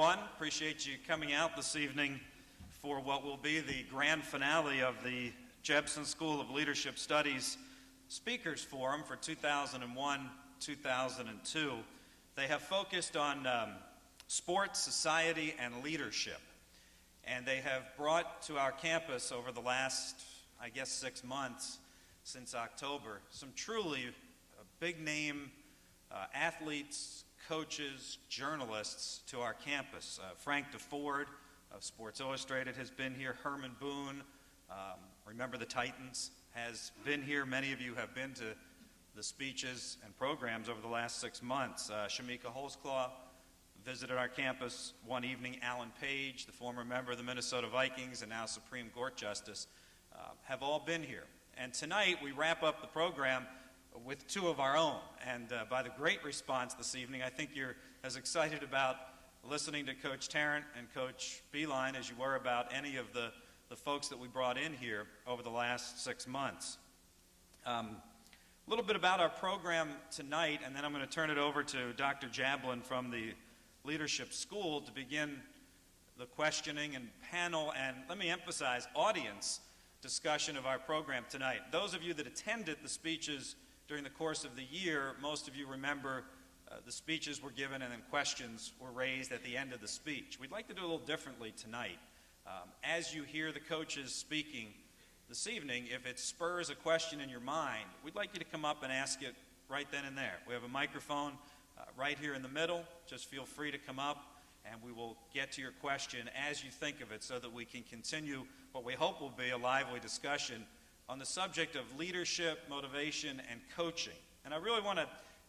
everyone. Appreciate you coming out this evening for what will be the grand finale of the Jepson School of Leadership Studies Speakers Forum for 2001-2002. They have focused on sports, society, and leadership. And they have brought to our campus over the last, 6 months since October, some truly big-name athletes, coaches, journalists to our campus. Frank DeFord of Sports Illustrated has been here. Herman Boone, Remember the Titans, has been here. Many of you have been to the speeches and programs over the last 6 months. Shamika Holzclaw visited our campus one evening. Alan Page, the former member of the Minnesota Vikings and now Supreme Court Justice, have all been here. And tonight we wrap up the program with two of our own. And by the great response this evening, I think you're as excited about listening to Coach Tarrant and Coach Beilein as you were about any of the folks that we brought in here over the last 6 months. A little bit about our program tonight, and then I'm going to turn it over to Dr. Jablin from the Leadership School to begin the questioning and panel, and let me emphasize, audience discussion of our program tonight. Those of you that attended the speeches during the course of the year, most of you remember the speeches were given and then questions were raised at the end of the speech. We'd like to do a little differently tonight. As you hear the coaches speaking this evening, if it spurs a question in your mind, we'd like you to come up and ask it right then and there. We have a microphone right here in the middle. Just feel free to come up and we will get to your question as you think of it so that we can continue what we hope will be a lively discussion on the subject of leadership, motivation, and coaching. And I really want to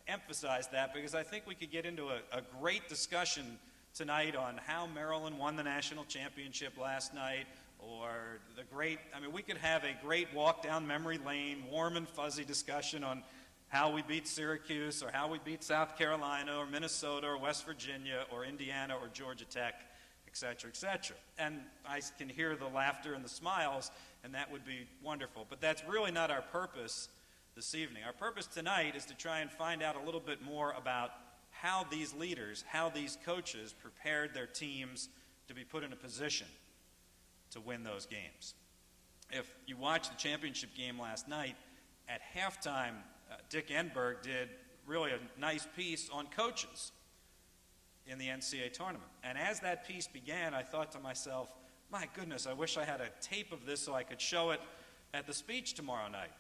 emphasize that because I think we could get into a great discussion tonight on how Maryland won the national championship last night, or we could have a great walk down memory lane, warm and fuzzy discussion on how we beat Syracuse, or how we beat South Carolina, or Minnesota, or West Virginia, or Indiana, or Georgia Tech, et cetera, et cetera. And I can hear the laughter and the smiles, and that would be wonderful. But that's really not our purpose this evening. Our purpose tonight is to try and find out a little bit more about how these leaders, how these coaches prepared their teams to be put in a position to win those games. If you watched the championship game last night, at halftime, Dick Enberg did really a nice piece on coaches in the NCAA tournament. And as that piece began, I thought to myself, my goodness, I wish I had a tape of this so I could show it at the speech tomorrow night.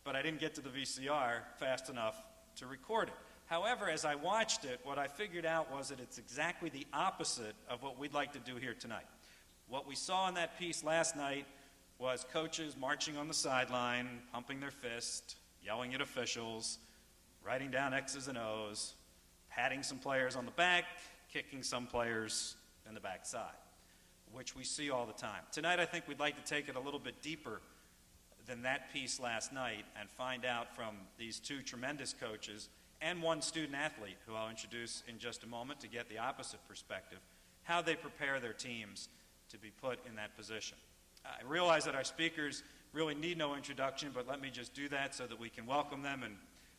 But I didn't get to the VCR fast enough to record it. However, as I watched it, what I figured out was that it's exactly the opposite of what we'd like to do here tonight. What we saw in that piece last night was coaches marching on the sideline, pumping their fist, yelling at officials, writing down X's and O's, patting some players on the back, kicking some players in the backside, which we see all the time. Tonight, I think we'd like to take it a little bit deeper than that piece last night and find out from these two tremendous coaches and one student athlete, who I'll introduce in just a moment to get the opposite perspective, how they prepare their teams to be put in that position. I realize that our speakers really need no introduction, but let me just do that so that we can welcome them and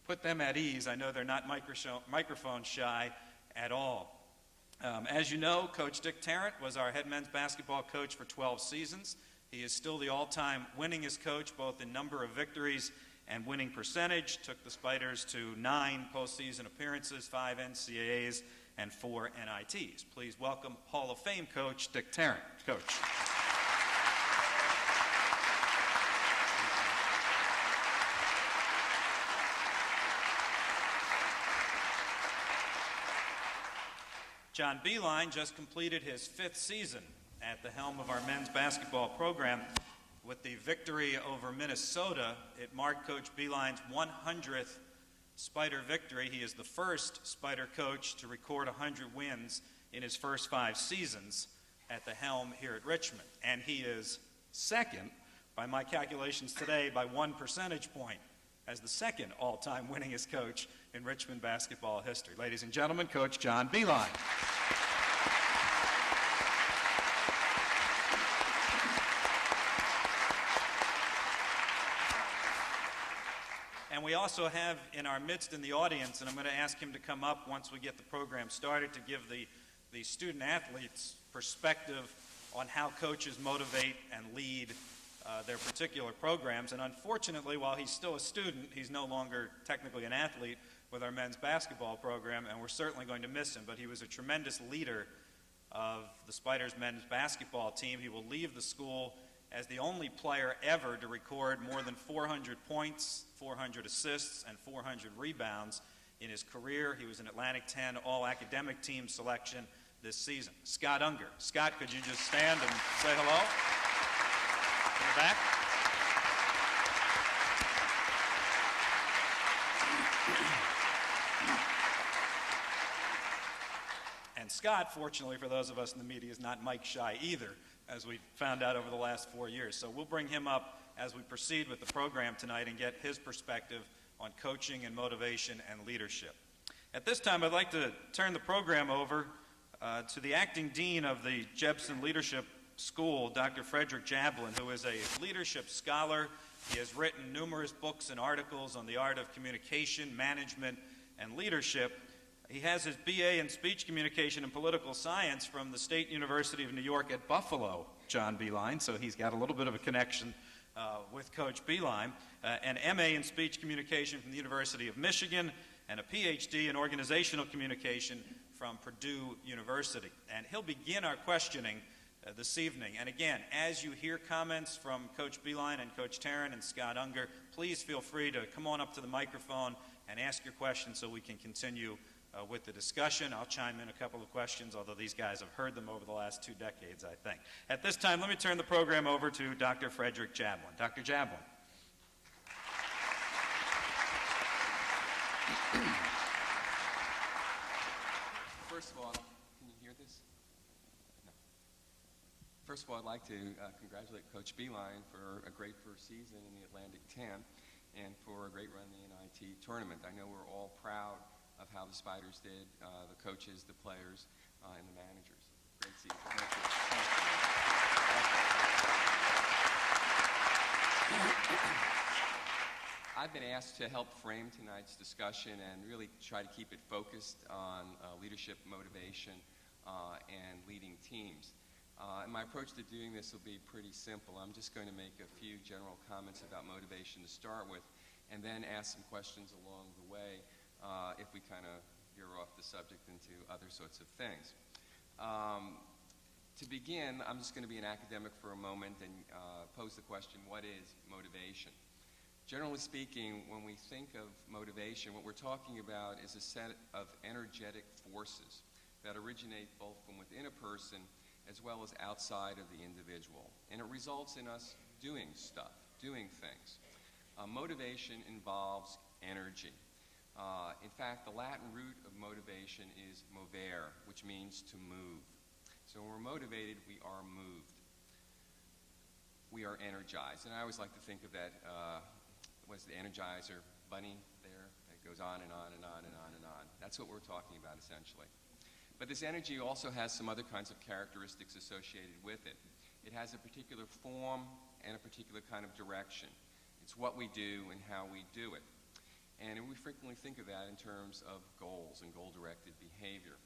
put them at ease. I know they're not microphone shy at all. As you know, Coach Dick Tarrant was our head men's basketball coach for 12 seasons. He is still the all-time winningest coach, both in number of victories and winning percentage. Took the Spiders to 9 postseason appearances, 5 NCAAs, and 4 NITs. Please welcome Hall of Fame coach Dick Tarrant. Coach. John Beilein just completed his 5th season at the helm of our men's basketball program. With the victory over Minnesota, it marked Coach Beilein's 100th Spider victory. He is the first Spider coach to record 100 wins in his first 5 seasons at the helm here at Richmond. And he is second, by my calculations today, by 1 percentage point, as the second all-time winningest coach in Richmond basketball history. Ladies and gentlemen, Coach John Beilein. And we also have in our midst in the audience, and I'm going to ask him to come up once we get the program started to give the the student athletes' perspective on how coaches motivate and lead their particular programs. And unfortunately, while he's still a student, he's no longer technically an athlete with our men's basketball program, and we're certainly going to miss him. But he was a tremendous leader of the Spiders men's basketball team. He will leave the school as the only player ever to record more than 400 points, 400 assists, and 400 rebounds in his career. He was an Atlantic 10 All-Academic Team selection this season. Scott Ungerer. Scott, could you just stand and say hello? In the back. And Scott, fortunately for those of us in the media, is not mic shy either, as we found out over the last 4 years. So we'll bring him up as we proceed with the program tonight and get his perspective on coaching and motivation and leadership. At this time, I'd like to turn the program over to the acting dean of the Jepson Leadership School, Dr. Frederic Jablin, who is a leadership scholar. He has written numerous books and articles on the art of communication, management, and leadership. He has his BA in Speech Communication and Political Science from the State University of New York at Buffalo, John Beilein, so he's got a little bit of a connection with Coach Beilein, an MA in Speech Communication from the University of Michigan, and a PhD in Organizational Communication from Purdue University. And he'll begin our questioning this evening. And again, as you hear comments from Coach Beilein and Coach Tarrant and Scott Ungerer, please feel free to come on up to the microphone and ask your questions so we can continue with the discussion. I'll chime in a couple of questions, although these guys have heard them over the last 2 decades, I think. At this time, let me turn the program over to Dr. Frederic Jablin. Dr. Jablin. First of all, can you hear this? No. First of all, I'd like to congratulate Coach Beilein for a great first season in the Atlantic 10 and for a great run in the NIT tournament. I know we're all proud of how the Spiders did, the coaches, the players, and the managers. Great season. Thank you. I've been asked to help frame tonight's discussion and really try to keep it focused on leadership, motivation, and leading teams. And my approach to doing this will be pretty simple. I'm just going to make a few general comments about motivation to start with, and then ask some questions along the way if we kind of veer off the subject into other sorts of things. To begin, I'm just going to be an academic for a moment and pose the question, what is motivation? Generally speaking, when we think of motivation, what we're talking about is a set of energetic forces that originate both from within a person as well as outside of the individual. And it results in us doing stuff, doing things. Motivation involves energy. In fact, the Latin root of motivation is movere, which means to move. So when we're motivated, we are moved. We are energized. And I always like to think of that, what's the Energizer bunny there? It goes on and on and on and on and on. That's what we're talking about, essentially. But this energy also has some other kinds of characteristics associated with it. It has a particular form and a particular kind of direction. It's what we do and how we do it. And we frequently think of that in terms of goals and goal-directed behavior.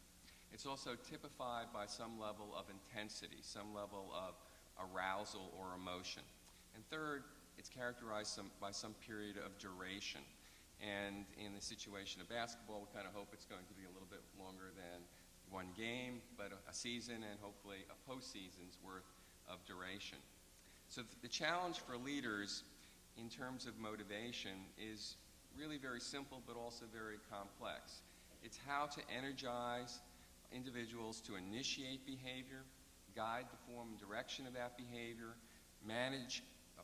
It's also typified by some level of intensity, some level of arousal or emotion. And third, it's characterized by some period of duration. And in the situation of basketball, we kind of hope it's going to be a little bit longer than one game, but a season and hopefully a postseason's worth of duration. So the challenge for leaders in terms of motivation is really very simple, but also very complex. It's how to energize individuals to initiate behavior, guide the form and direction of that behavior, manage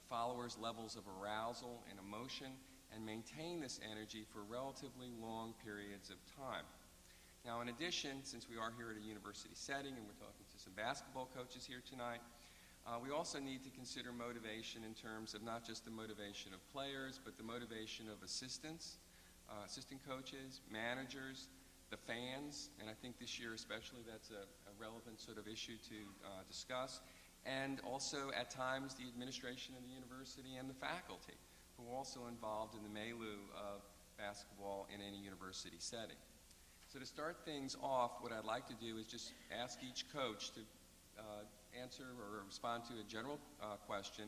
followers' levels of arousal and emotion, and maintain this energy for relatively long periods of time. Now, in addition, since we are here at a university setting and we're talking to some basketball coaches here tonight, we also need to consider motivation in terms of not just the motivation of players, but the motivation of assistants, assistant coaches, managers, the fans, and I think this year especially that's a relevant sort of issue to discuss, and also at times the administration of the university and the faculty, who are also involved in the milieu of basketball in any university setting. So to start things off, what I'd like to do is just ask each coach to answer or respond to a general question,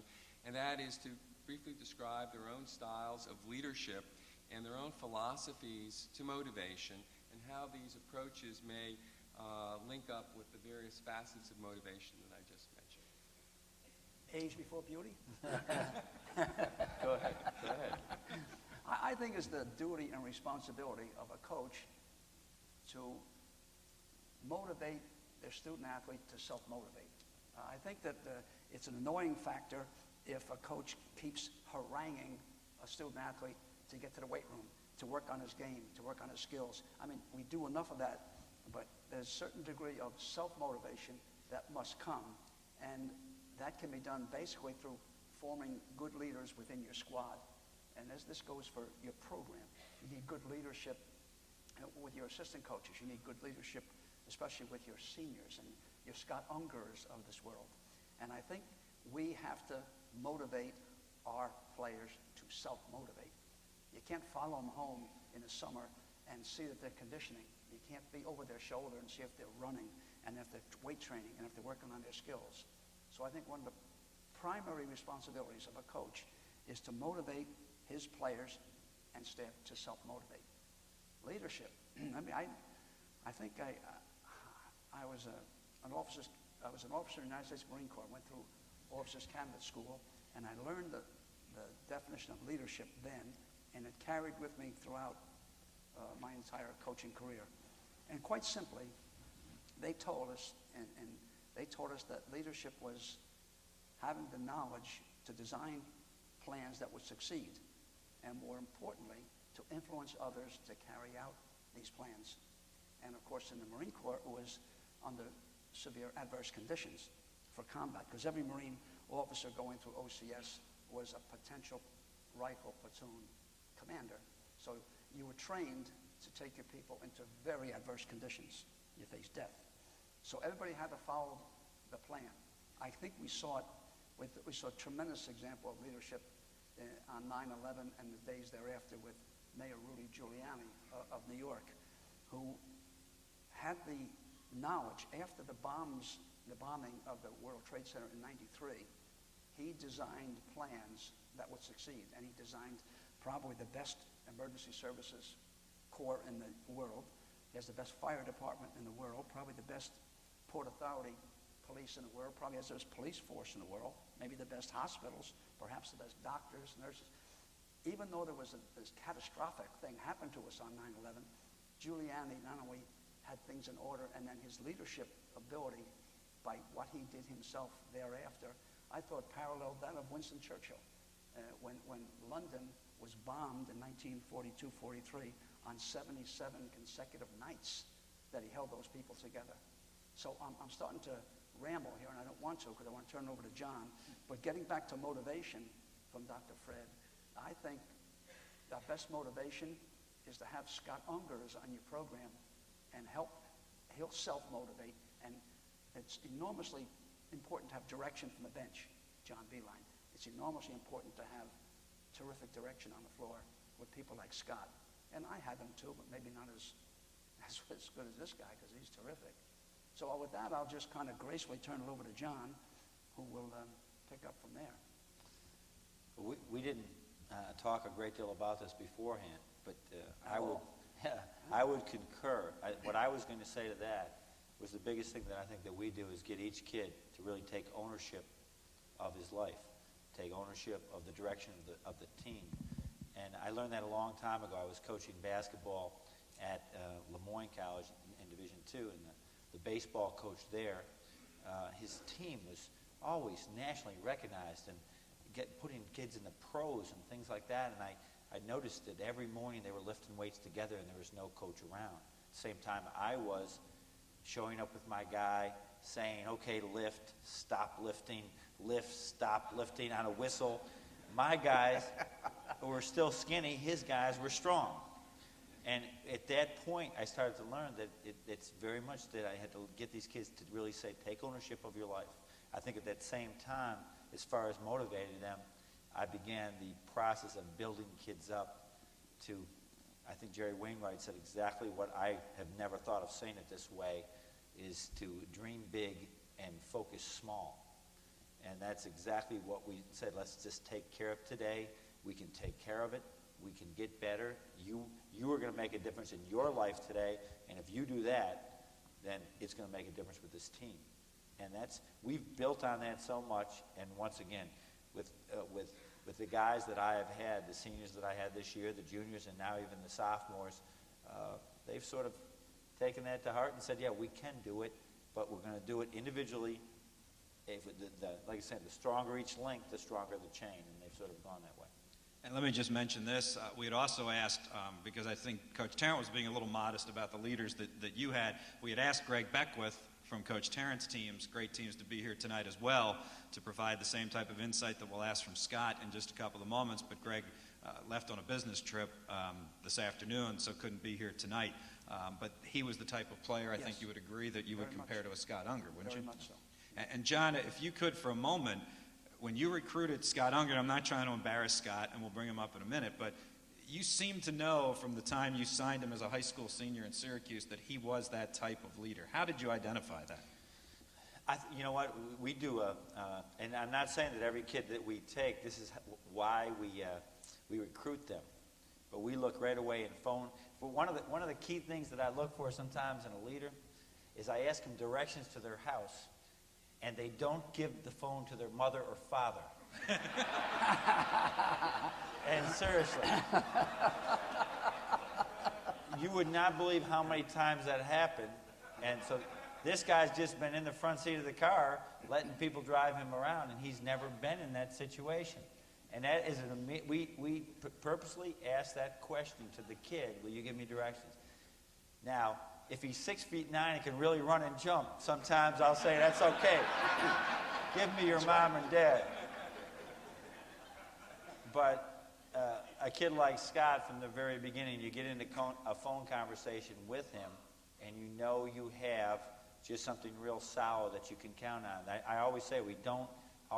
and that is to briefly describe their own styles of leadership and their own philosophies to motivation, and how these approaches may link up with the various facets of motivation that I just mentioned. Age before beauty? Go ahead. I think it's the duty and responsibility of a coach to motivate their student athlete to self-motivate. I think that it's an annoying factor if a coach keeps haranguing a student athlete to get to the weight room, to work on his game, to work on his skills. I mean, we do enough of that, but there's a certain degree of self-motivation that must come, and that can be done basically through forming good leaders within your squad. And as this goes for your program, you need good leadership with your assistant coaches. You need good leadership, especially with your seniors and your Scott Ungerers of this world. And I think we have to motivate our players to self-motivate. You can't follow them home in the summer and see that they're conditioning. You can't be over their shoulder and see if they're running and if they're weight training and if they're working on their skills. So I think one of the primary responsibilities of a coach is to motivate his players and staff to self-motivate. Leadership. I mean, I think I was an officer. I was an officer in the United States Marine Corps. Went through Officers Candidate School, and I learned the definition of leadership then, and it carried with me throughout my entire coaching career. And quite simply, they told us, and they taught us that leadership was having the knowledge to design plans that would succeed, and more importantly, to influence others to carry out these plans. And of course, in the Marine Corps, it was under severe adverse conditions for combat, because every Marine officer going through OCS was a potential rifle platoon commander. So you were trained to take your people into very adverse conditions. You face death. So everybody had to follow the plan. I think we saw it we saw a tremendous example of leadership on 9/11 and the days thereafter with Mayor Rudy Giuliani of New York, who had the knowledge after the bombing of the World Trade Center in '93. He designed plans that would succeed, and he designed probably the best emergency services corps in the world. He has the best fire department in the world, probably the best Port Authority police in the world, probably has the best police force in the world, maybe the best hospitals, perhaps the best doctors, nurses. Even though there was this catastrophic thing happened to us on 9/11, Giuliani not only had things in order, and then his leadership ability by what he did himself thereafter, I thought paralleled that of Winston Churchill. When London was bombed in 1942-43 on 77 consecutive nights that he held those people together. So I'm starting to ramble here, and I don't want to because I want to turn it over to John. But getting back to motivation from Dr. Fred, I think the best motivation is to have Scott Ungerer on your program and he'll self-motivate. And it's enormously important to have direction from the bench, John Beilein. It's enormously important to have terrific direction on the floor with people like Scott. And I have him too, but maybe not as good as this guy because he's terrific. So with that, I'll just kind of gracefully turn it over to John, who will pick up from there. We didn't talk a great deal about this beforehand, but I would concur. What I was going to say to that was the biggest thing that I think that we do is get each kid to really take ownership of his life, take ownership of the direction of the team. And I learned that a long time ago. I was coaching basketball at Lemoyne College in Division II, and the baseball coach there, his team was always nationally recognized and putting kids in the pros and things like that. And I noticed that every morning they were lifting weights together and there was no coach around. At the same time, I was showing up with my guy, saying, okay, lift, stop lifting, lift, stop lifting on a whistle. My guys who were still skinny, his guys were strong. And at that point, I started to learn that it's very much that I had to get these kids to really say, take ownership of your life. I think at that same time, as far as motivating them, I began the process of building kids up to I think Jerry Wainwright said exactly what I have never thought of saying it this way, is to dream big and focus small. And that's exactly what we said. Let's just take care of today. We can take care of it. We can get better. You are going to make a difference in your life today, and if you do that, then it's going to make a difference with this team. And we've built on that so much. And once again, with the guys that I have had, the seniors that I had this year, the juniors, and now even the sophomores, they've sort of taken that to heart and said, yeah, we can do it, but we're going to do it individually. Like I said, the stronger each link, the stronger the chain, and they've sort of gone that way. And let me just mention this. We had also asked, because I think Coach Tarrant was being a little modest about the leaders that you had, we had asked Greg Beckwith from Coach Tarrant's teams, great teams, to be here tonight as well, to provide the same type of insight that we'll ask from Scott in just a couple of moments. But Greg left on a business trip this afternoon, so couldn't be here tonight. But he was the type of player, I think you would agree, that you would compare to a Scott Ungerer, wouldn't you? Very much so. And John, if you could for a moment, when you recruited Scott Ungerer, I'm not trying to embarrass Scott, and we'll bring him up in a minute, but you seem to know from the time you signed him as a high school senior in Syracuse that he was that type of leader. How did you identify that? You know what, we do and I'm not saying that every kid that we take, this is why we recruit them, but we look right away and phone. But one of the key things that I look for sometimes in a leader is I ask them directions to their house, and they don't give the phone to their mother or father. And seriously, you would not believe how many times that happened. And so this guy's just been in the front seat of the car letting people drive him around, and he's never been in that situation. And that is we purposely ask that question to the kid, will you give me directions? Now, if he's 6'9" and can really run and jump, sometimes I'll say, that's okay. Give me your mom and dad. But a kid like Scott, from the very beginning, you get into a phone conversation with him, and you know you have just something real solid that you can count on. I always say we don't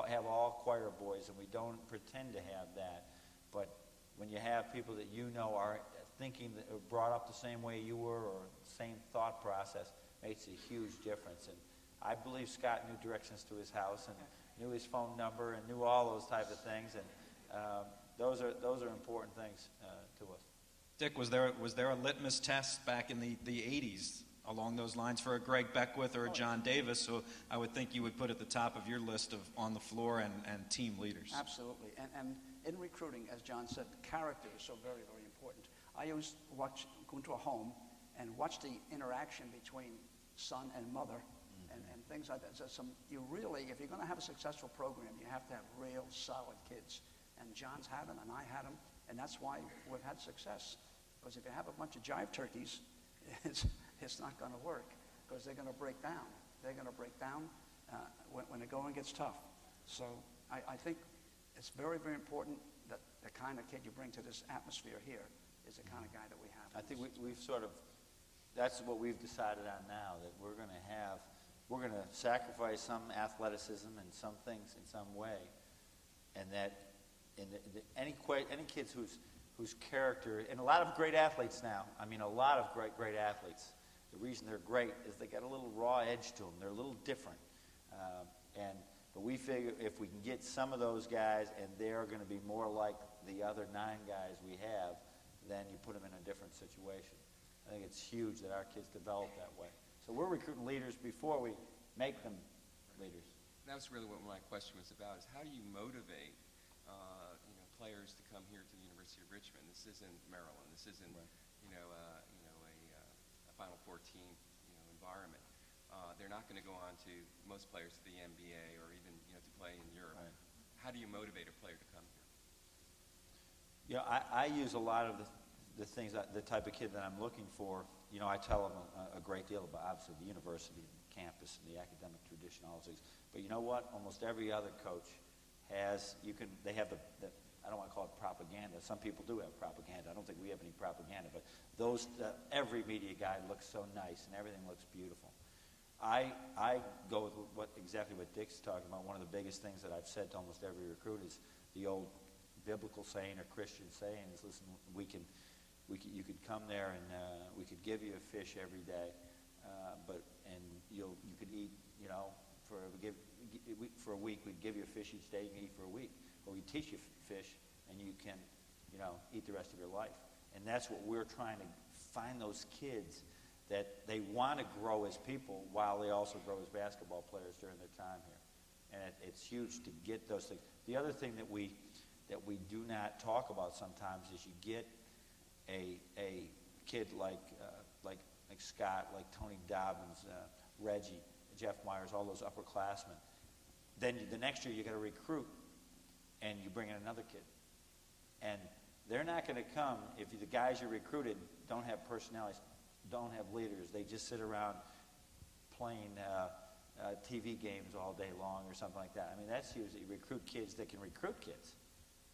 have all choir boys, and we don't pretend to have that. But when you have people that you know are thinking that are brought up the same way you were, or same thought process, makes a huge difference. And I believe Scott knew directions to his house and knew his phone number and knew all those type of things. And those are important things to us. Dick, was there a litmus test back in the 80s along those lines for a Greg Beckwith or a John Davis, who I would think you would put at the top of your list of on the floor and team leaders? Absolutely. And in recruiting, as John said, character is so very, very important. I always go into a home and watch the interaction between son and mother and things like that. So you really, if you're going to have a successful program, you have to have real solid kids. And John's had them, and I had them, and that's why we've had success. Because if you have a bunch of jive turkeys, it's not going to work, because they're going to break down. They're going to break down when the going gets tough. So I think it's very, very important that the kind of kid you bring to this atmosphere here is the kind of guy that we have. I think we've sort of, that's what we've decided on now, that we're going to sacrifice some athleticism and some things in some way, and that any kids whose character, and a lot of great athletes now, I mean a lot of great athletes, the reason they're great is they got a little raw edge to them. They're a little different. But we figure if we can get some of those guys, and they're going to be more like the other 9 guys we have, then you put them in a different situation. I think it's huge that our kids develop that way. So we're recruiting leaders before we make them leaders. That was really what my question was about, is how do you motivate players to come here to the University of Richmond? This isn't Maryland. This isn't a Final Four team environment. They're not going to go on to, most players, to the NBA or even to play in Europe. Right. How do you motivate a player to come here? I use a lot of the things, the type of kid that I'm looking for. I tell them a great deal about, obviously, the university and the campus and the academic tradition, all those things. But you know what? Almost every other coach has, they have the I don't want to call it propaganda. Some people do have propaganda. I don't think we have any propaganda, but every media guide looks so nice and everything looks beautiful. I go with exactly what Dick's talking about. One of the biggest things that I've said to almost every recruit is the old biblical saying or Christian saying is, listen, we can you could come there and we could give you a fish every day, and you could eat, for a week. We'd give you a fish each day. You can eat for a week, or we teach you fish, and you can, eat the rest of your life. And that's what we're trying to find, those kids that they want to grow as people while they also grow as basketball players during their time here. And it's huge to get those things. The other thing that we do not talk about sometimes is you get a kid like Scott, like Tony Dobbins, Reggie, Jeff Myers, all those upperclassmen. Then the next year you got to recruit, and you bring in another kid. And they're not going to come if the guys you recruited don't have personalities, don't have leaders. They just sit around playing TV games all day long or something like that. I mean, that's huge. You recruit kids that can recruit kids.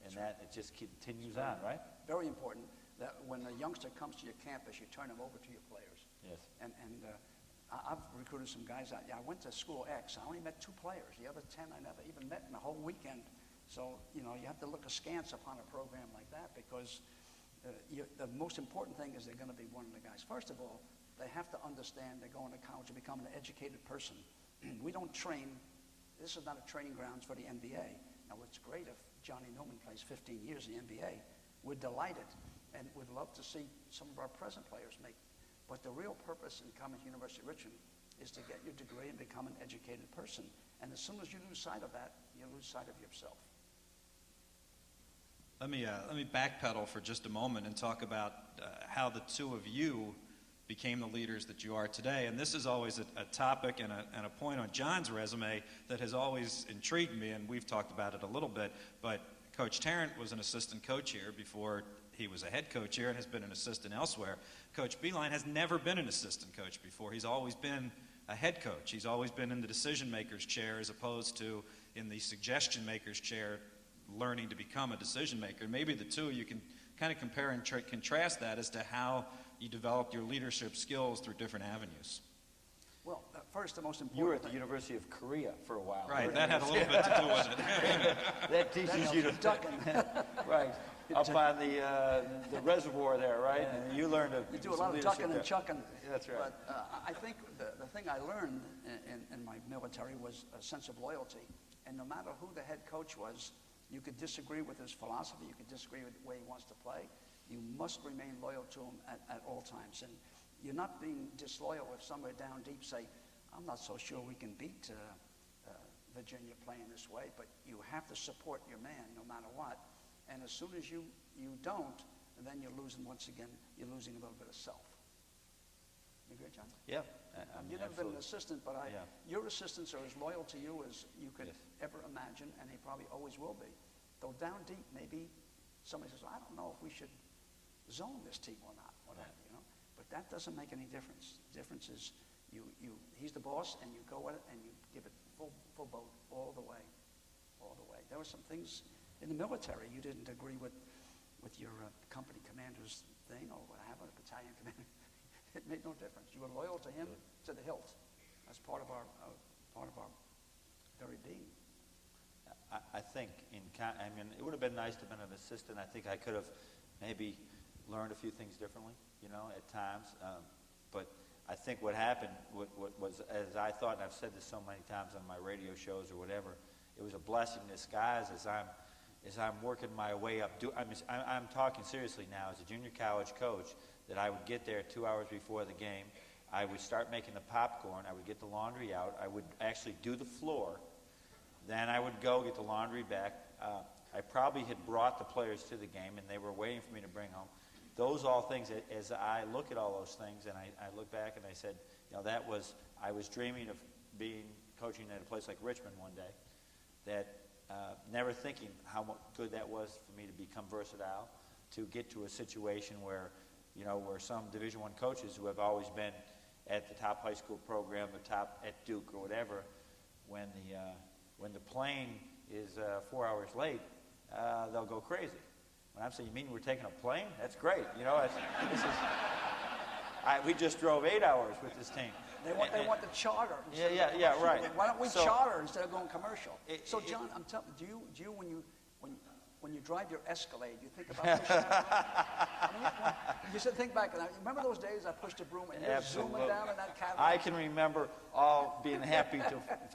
And that it just continues on, right? Very important that when a youngster comes to your campus, you turn them over to your players. Yes. And I've recruited some guys out. Yeah, I went to school X. I only met 2 players. The other 10 I never even met in the whole weekend. So, you have to look askance upon a program like that because the most important thing is they're going to be one of the guys. First of all, they have to understand they're going to college to become an educated person. We don't train. This is not a training grounds for the NBA. Now, it's great if Johnny Newman plays 15 years in the NBA. We're delighted and would love to see some of our present players make. But the real purpose in coming to University of Richmond is to get your degree and become an educated person. And as soon as you lose sight of that, you lose sight of yourself. Let me backpedal for just a moment and talk about how the two of you became the leaders that you are today. And this is always a topic and a point on John's resume that has always intrigued me, and we've talked about it a little bit. But Coach Tarrant was an assistant coach here before he was a head coach here and has been an assistant elsewhere. Coach Beilein has never been an assistant coach before. He's always been a head coach. He's always been in the decision maker's chair as opposed to in the suggestion maker's chair, learning to become a decision maker. Maybe the two, you can kind of compare and contrast that as to how you developed your leadership skills through different avenues. Well, first, the most important You were at the thing- University of Korea for a while. Right, that had a little bit to do with it. That teaches you to ducking. right up on the reservoir there, right? Yeah. And you learned You do a some lot of leadership tucking there. and chucking. That's right. But I think the thing I learned in my military was a sense of loyalty. And no matter who the head coach was, you could disagree with his philosophy, you could disagree with the way he wants to play. You must remain loyal to him at all times. And you're not being disloyal if somewhere down deep say, I'm not so sure we can beat Virginia playing this way, but you have to support your man no matter what. And as soon as you don't, then you're losing, once again, you're losing a little bit of self. You agree, John? Yeah. You've never been an assistant, but Yeah. your assistants are as loyal to you as you could Yes. ever imagine, and they probably always will be. Though down deep, maybe somebody says, I don't know if we should zone this team or not, whatever, But that doesn't make any difference. The difference is he's the boss, and you go at it, and you give it full boat all the way. There were some things in the military you didn't agree with your company commander's thing, or having a battalion commander. It made no difference. You were loyal to him to the hilt. That's part of our very being. I think it would have been nice to have been an assistant. I think I could have maybe learned a few things differently, at times. But I think what happened was, as I thought, and I've said this so many times on my radio shows or whatever, it was a blessing in disguise as I'm working my way up. I'm talking seriously now as a junior college coach, that I would get there 2 hours before the game. I would start making the popcorn. I would get the laundry out. I would actually do the floor. Then I would go get the laundry back. I probably had brought the players to the game, and they were waiting for me to bring home. Those all things, as I look at all those things, and I look back and I said, I was dreaming of coaching at a place like Richmond one day, that never thinking how good that was for me to become versatile, to get to a situation where some Division I coaches who have always been at the top high school program, the top at Duke or whatever, when the plane is 4 hours late, they'll go crazy. When I'm saying, you mean we're taking a plane? That's great. We just drove 8 hours with this team. They want the charter. Yeah, right. Why don't we charter instead of going commercial? So, John, I'm telling you, do you when when you drive your Escalade, you think about pushing that. I mean, you should think back. Remember those days I pushed a broom and you're zooming down in that Cadillac? I can remember all being happy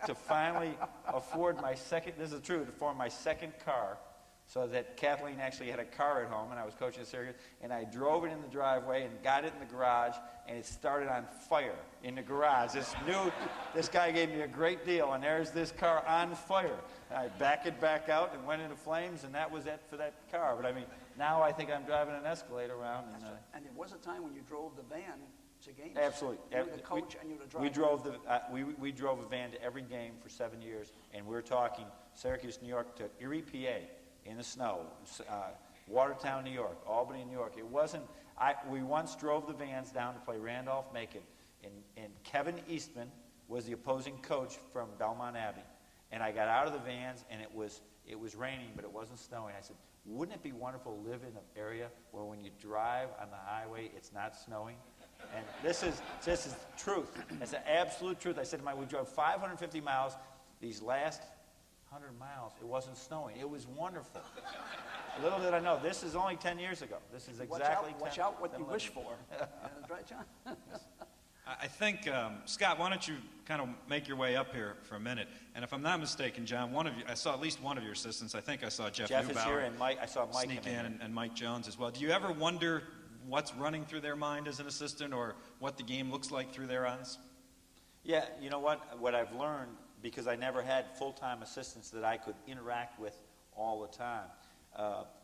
to finally afford my second, this is true, to afford my second car, so that Kathleen actually had a car at home, and I was coaching at Syracuse, and I drove it in the driveway and got it in the garage, and it started on fire in the garage. This guy gave me a great deal, and there's this car on fire. And I backed it back out and went into flames, and that was it for that car. But I mean, now I think I'm driving an Escalade around. And, and there was a time when you drove the van to games. Absolutely. You were the coach and you were the driver. We drove a van to every game for 7 years, and we're talking Syracuse, New York, to Erie, PA, in the snow, Watertown, New York, Albany, New York. It wasn't. We once drove the vans down to play Randolph-Macon, and Kevin Eastman was the opposing coach from Belmont Abbey. And I got out of the vans, and it was raining, but it wasn't snowing. I said, wouldn't it be wonderful to live in an area where when you drive on the highway, it's not snowing? And this is truth. It's the absolute truth. I said to we drove 550 miles. These last 100 miles, it wasn't snowing. It was wonderful. Little did I know, this is only 10 years ago. This is exactly 10. Watch out what you wish for. Right, John? I think, Scott, why don't you kind of make your way up here for a minute? And if I'm not mistaken, John, I saw at least one of your assistants. I think I saw Jeff Neubauer is here, and Mike. I saw Mike sneak in, and Mike Jones as well. Do you ever wonder what's running through their mind as an assistant, or what the game looks like through their eyes? Yeah, you know what? What I've learned, because I never had full-time assistants that I could interact with all the time,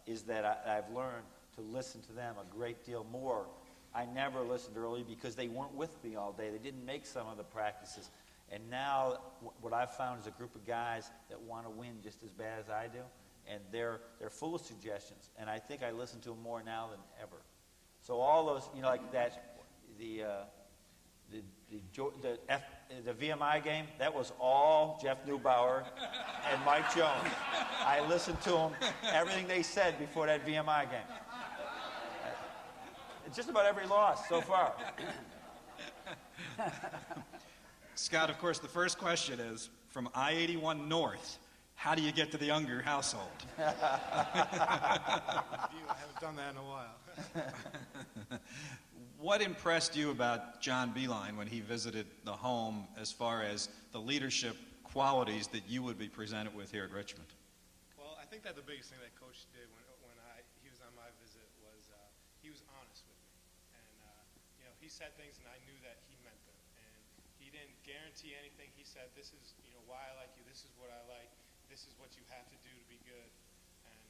is that I've learned to listen to them a great deal more. I never listened early because they weren't with me all day. They didn't make some of the practices. And now what I've found is a group of guys that want to win just as bad as I do, and they're full of suggestions. And I think I listen to them more now than ever. So all those, like that, the VMI game, that was all Jeff Neubauer and Mike Jones. I listened to them, everything they said before that VMI game. Just about every loss so far. Scott, of course, the first question is, from I-81 North, how do you get to the Unger household? I haven't done that in a while. What impressed you about John Beilein when he visited the home as far as the leadership qualities that you would be presented with here at Richmond? Well, I think that the biggest thing that Coach did when he was on my visit was he was honest with me. And, he said things and I knew that he meant them. And he didn't guarantee anything. He said, this is, why I like you. This is what I like. This is what you have to do to be good. And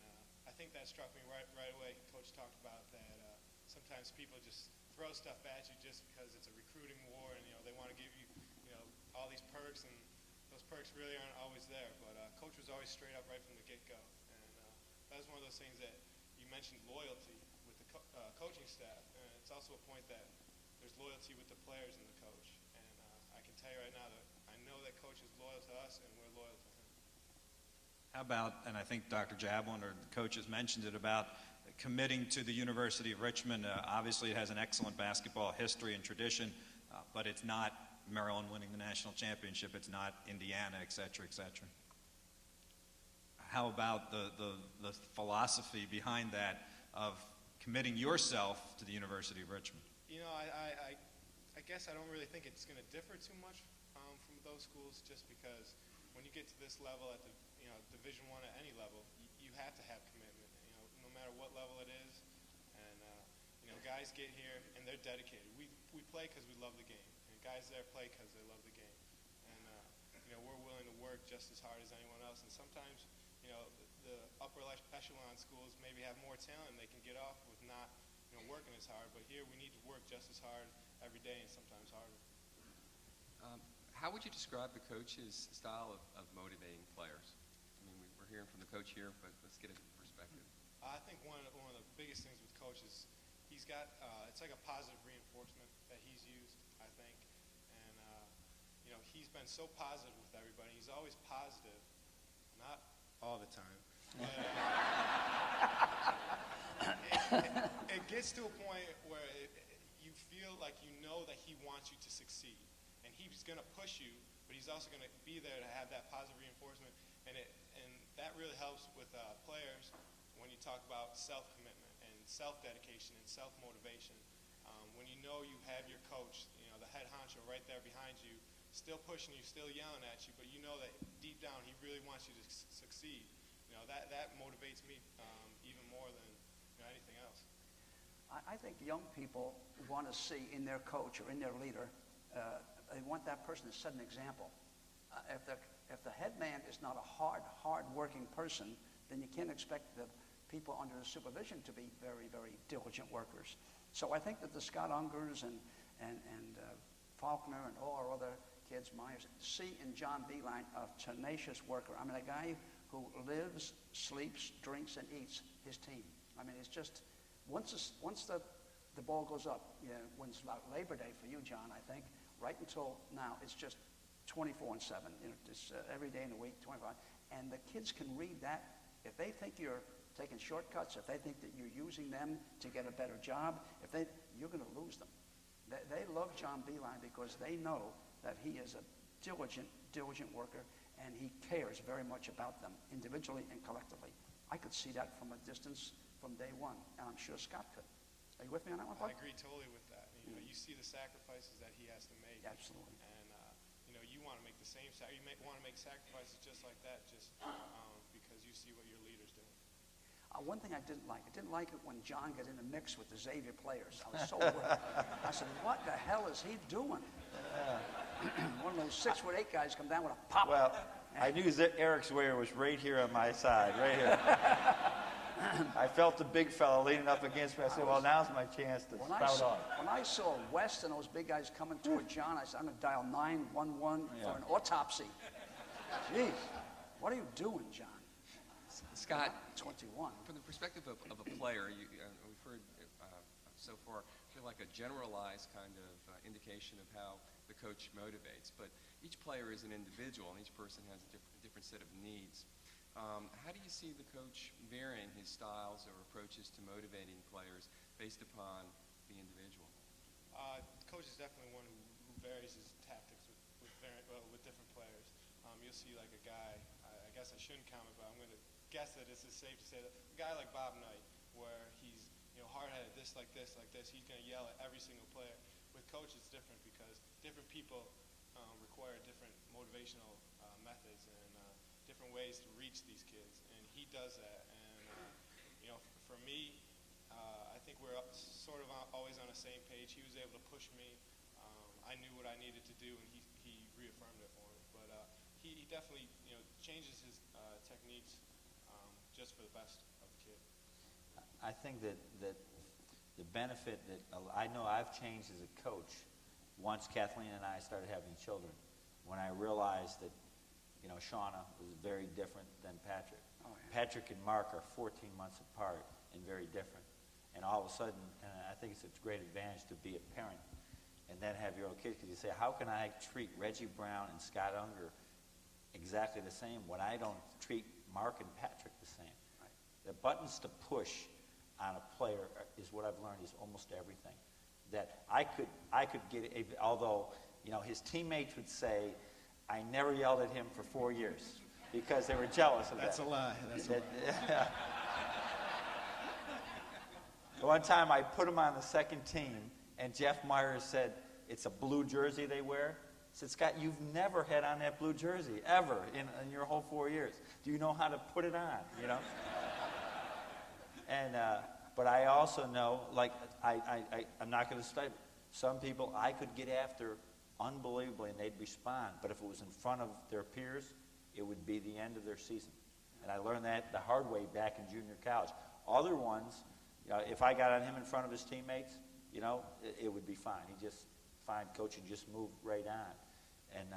I think that struck me right away. Coach talked about that sometimes people just throw stuff at you just because it's a recruiting war and, they want to give you, all these perks, and those perks really aren't always there. But Coach was always straight up right from the get-go. And that was one of those things that you mentioned, loyalty with the coaching staff. And it's also a point that there's loyalty with the players and the coach. And I can tell you right now that I know that Coach is loyal to us and we're loyal to him. How about, and I think Dr. Jablin or the coaches mentioned it, about committing to the University of Richmond? Obviously, it has an excellent basketball history and tradition, but it's not Maryland winning the national championship. It's not Indiana, et cetera, et cetera. How about the philosophy behind that of committing yourself to the University of Richmond? I guess I don't really think it's going to differ too much from those schools, just because when you get to this level at the Division I at any level, you have to have commitment. No matter what level it is, and guys get here and they're dedicated. We play because we love the game, and guys there play because they love the game, and we're willing to work just as hard as anyone else. And sometimes the upper echelon schools maybe have more talent and they can get off with not working as hard, but here we need to work just as hard every day and sometimes harder. How would you describe the coach's style of motivating players? I mean, we're hearing from the coach here, but let's get a perspective. I think one of the biggest things with Coach is he's got it's like a positive reinforcement that he's used, I think, and he's been so positive with everybody. He's always positive, not all the time. But it gets to a point where you feel like that he wants you to succeed, and he's going to push you, but he's also going to be there to have that positive reinforcement, and that really helps with players when you talk about self-commitment and self-dedication and self-motivation, when you know you have your coach, the head honcho right there behind you, still pushing you, still yelling at you, but you know that deep down he really wants you to succeed. That motivates me even more than anything else. I think young people want to see in their coach or in their leader, they want that person to set an example. If the head man is not a hard-working person, then you can't expect the people under the supervision to be very, very diligent workers. So I think that the Scott Ungerers and Faulkner and all our other kids, Myers, see in John Beilein a tenacious worker. I mean, a guy who lives, sleeps, drinks, and eats his team. I mean, it's just, once the ball goes up, when it's about Labor Day for you, John, I think, right until now, it's just 24/7. It's every day in the week, 25. And the kids can read that. If they think you're taking shortcuts, if they think that you're using them to get a better job, you're going to lose them. They love John Beilein because they know that he is a diligent worker, and he cares very much about them individually and collectively. I could see that from a distance from day one, and I'm sure Scott could. Are you with me on that one, Buck? I agree totally with that. You see the sacrifices that he has to make. Absolutely. And you want to make the same. You want to make sacrifices just like that, just because you see what your leader's doing. One thing I didn't like it when John got in the mix with the Xavier players. I was so worried. I said, what the hell is he doing? One of those 6'8" guys come down with a pop. Well, I knew that Eric's Weir was right here on my side, right here. I felt the big fella leaning up against me. I said, well, now's my chance to spout off. When I saw West and those big guys coming toward John, I said, I'm going to dial 911 for an autopsy. Jeez, what are you doing, John? Scott, 21. from the perspective of a player, we've heard so far, feel like a generalized kind of indication of how the coach motivates. But each player is an individual, and each person has a different set of needs. How do you see the coach varying his styles or approaches to motivating players based upon the individual? The coach is definitely one who varies his tactics with different players. You'll see like a guy, I guess I shouldn't comment, but I'm going to guess that it's safe to say that a guy like Bob Knight, where he's hard-headed, this, he's going to yell at every single player. With coach, it's different because different people require different motivational methods and different ways to reach these kids, and he does that. And for me, I think we're sort of always on the same page. He was able to push me. I knew what I needed to do, and he reaffirmed it for me. But he definitely changes his techniques just for the best of the kid. I think that the benefit that I know I've changed as a coach once Kathleen and I started having children, when I realized that Shauna was very different than Patrick. Oh, yeah. Patrick and Mark are 14 months apart and very different. And all of a sudden, I think it's a great advantage to be a parent and then have your own kids, because you say, how can I treat Reggie Brown and Scott Unger exactly the same when I don't treat Mark and Patrick the same? Right. The buttons to push on a player is what I've learned is almost everything. That I could get, although his teammates would say, I never yelled at him for 4 years because they were jealous of that. That's a lie. That's a lie. One time I put him on the second team, and Jeff Myers said, it's a blue jersey they wear. I said, Scott, you've never had on that blue jersey, ever, in your whole 4 years. Do you know how to put it on, And, but I also know, like, I'm not going to study. Some people I could get after unbelievably, and they'd respond. But if it was in front of their peers, it would be the end of their season. And I learned that the hard way back in junior college. Other ones, if I got on him in front of his teammates, it would be fine. He'd just find coach and just move right on. And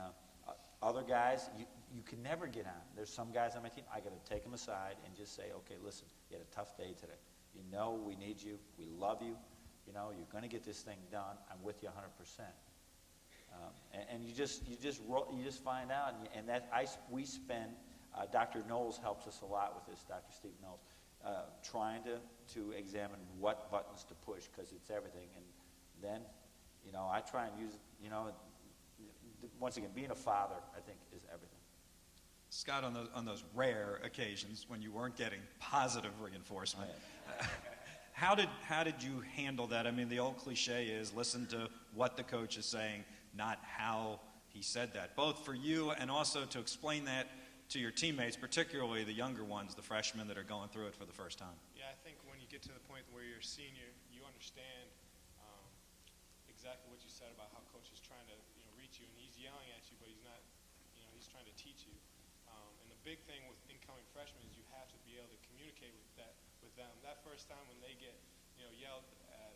other guys, you can never get on. There's some guys on my team, I got to take them aside and just say, okay, listen, you had a tough day today. We need you. We love you. You're going to get this thing done. I'm with you 100%. And you just find out, and that we spend. Dr. Knowles helps us a lot with this. Dr. Steve Knowles, trying to examine what buttons to push, because it's everything. And then, I try and use. Once again, being a father, I think, is everything. Scott, on those rare occasions when you weren't getting positive reinforcement, how did you handle that? I mean, the old cliche is listen to what the coach is saying, not how he said that, both for you and also to explain that to your teammates, particularly the younger ones, the freshmen that are going through it for the first time. Yeah, I think when you get to the point where you're a senior, you understand exactly what you said about how coach is trying to reach you, and he's yelling at you, but he's not, he's trying to teach you. And the big thing with incoming freshmen is you have to be able to communicate with them. That first time when they get yelled at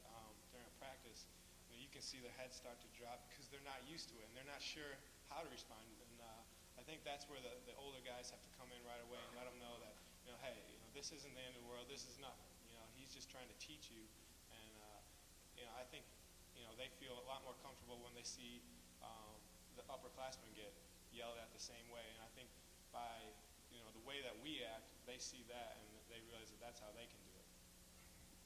during practice, you can see their heads start to drop because they're not used to it and they're not sure how to respond. And I think that's where the older guys have to come in right away and let them know that hey, this isn't the end of the world. This is nothing. He's just trying to teach you. And I think they feel a lot more comfortable when they see the upperclassmen get yelled at the same way. And I think by the way that we act, they see that and they realize that that's how they can do it.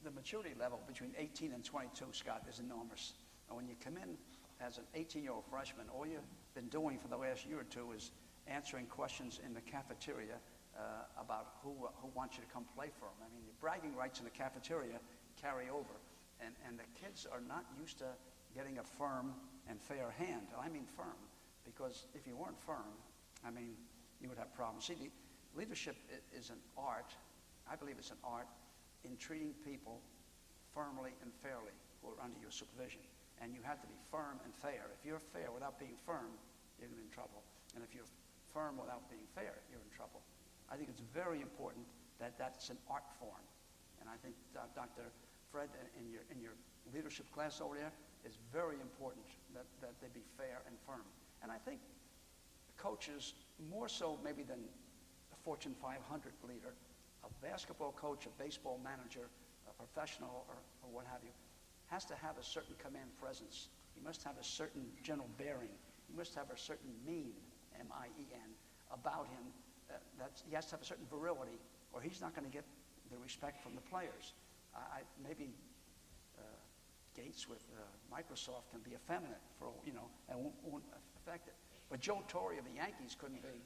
The maturity level between 18 and 22, Scott, is enormous. And when you come in as an 18-year-old freshman, all you've been doing for the last year or two is answering questions in the cafeteria about who wants you to come play for them. I mean, the bragging rights in the cafeteria carry over. And the kids are not used to getting a firm and fair hand. I mean firm, because if you weren't firm, I mean, you would have problems. See, leadership is an art. I believe it's an art in treating people firmly and fairly who are under your supervision. And you have to be firm and fair. If you're fair without being firm, you're going to be in trouble. And if you're firm without being fair, you're in trouble. I think it's very important that that's an art form. And I think Dr. Fred, in your leadership class over there, is very important that they be fair and firm. And I think coaches, more so maybe than a Fortune 500 leader, a basketball coach, a baseball manager, a professional, or what have you, has to have a certain command presence. He must have a certain general bearing. He must have a certain mean, M-I-E-N, about him. He has to have a certain virility, or he's not going to get the respect from the players. Maybe Gates with Microsoft can be effeminate and won't affect it. But Joe Torre of the Yankees couldn't be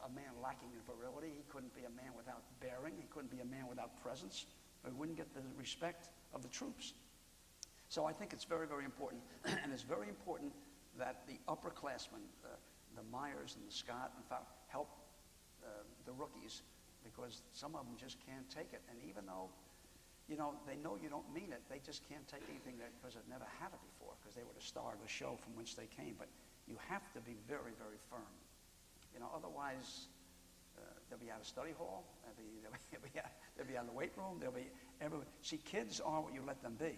a man lacking in virility. He couldn't be a man without bearing. He couldn't be a man without presence. Or he wouldn't get the respect of the troops. So I think it's very, very important. And it's very important that the upperclassmen, the Myers and the Scott, in fact, help the rookies, because some of them just can't take it. And even though, they know you don't mean it, they just can't take anything because they've never had it before, because they were the star of the show from which they came. But you have to be very, very firm. Otherwise, they'll be out of study hall, they'll be out of the weight room, they'll be everywhere. See, kids are what you let them be.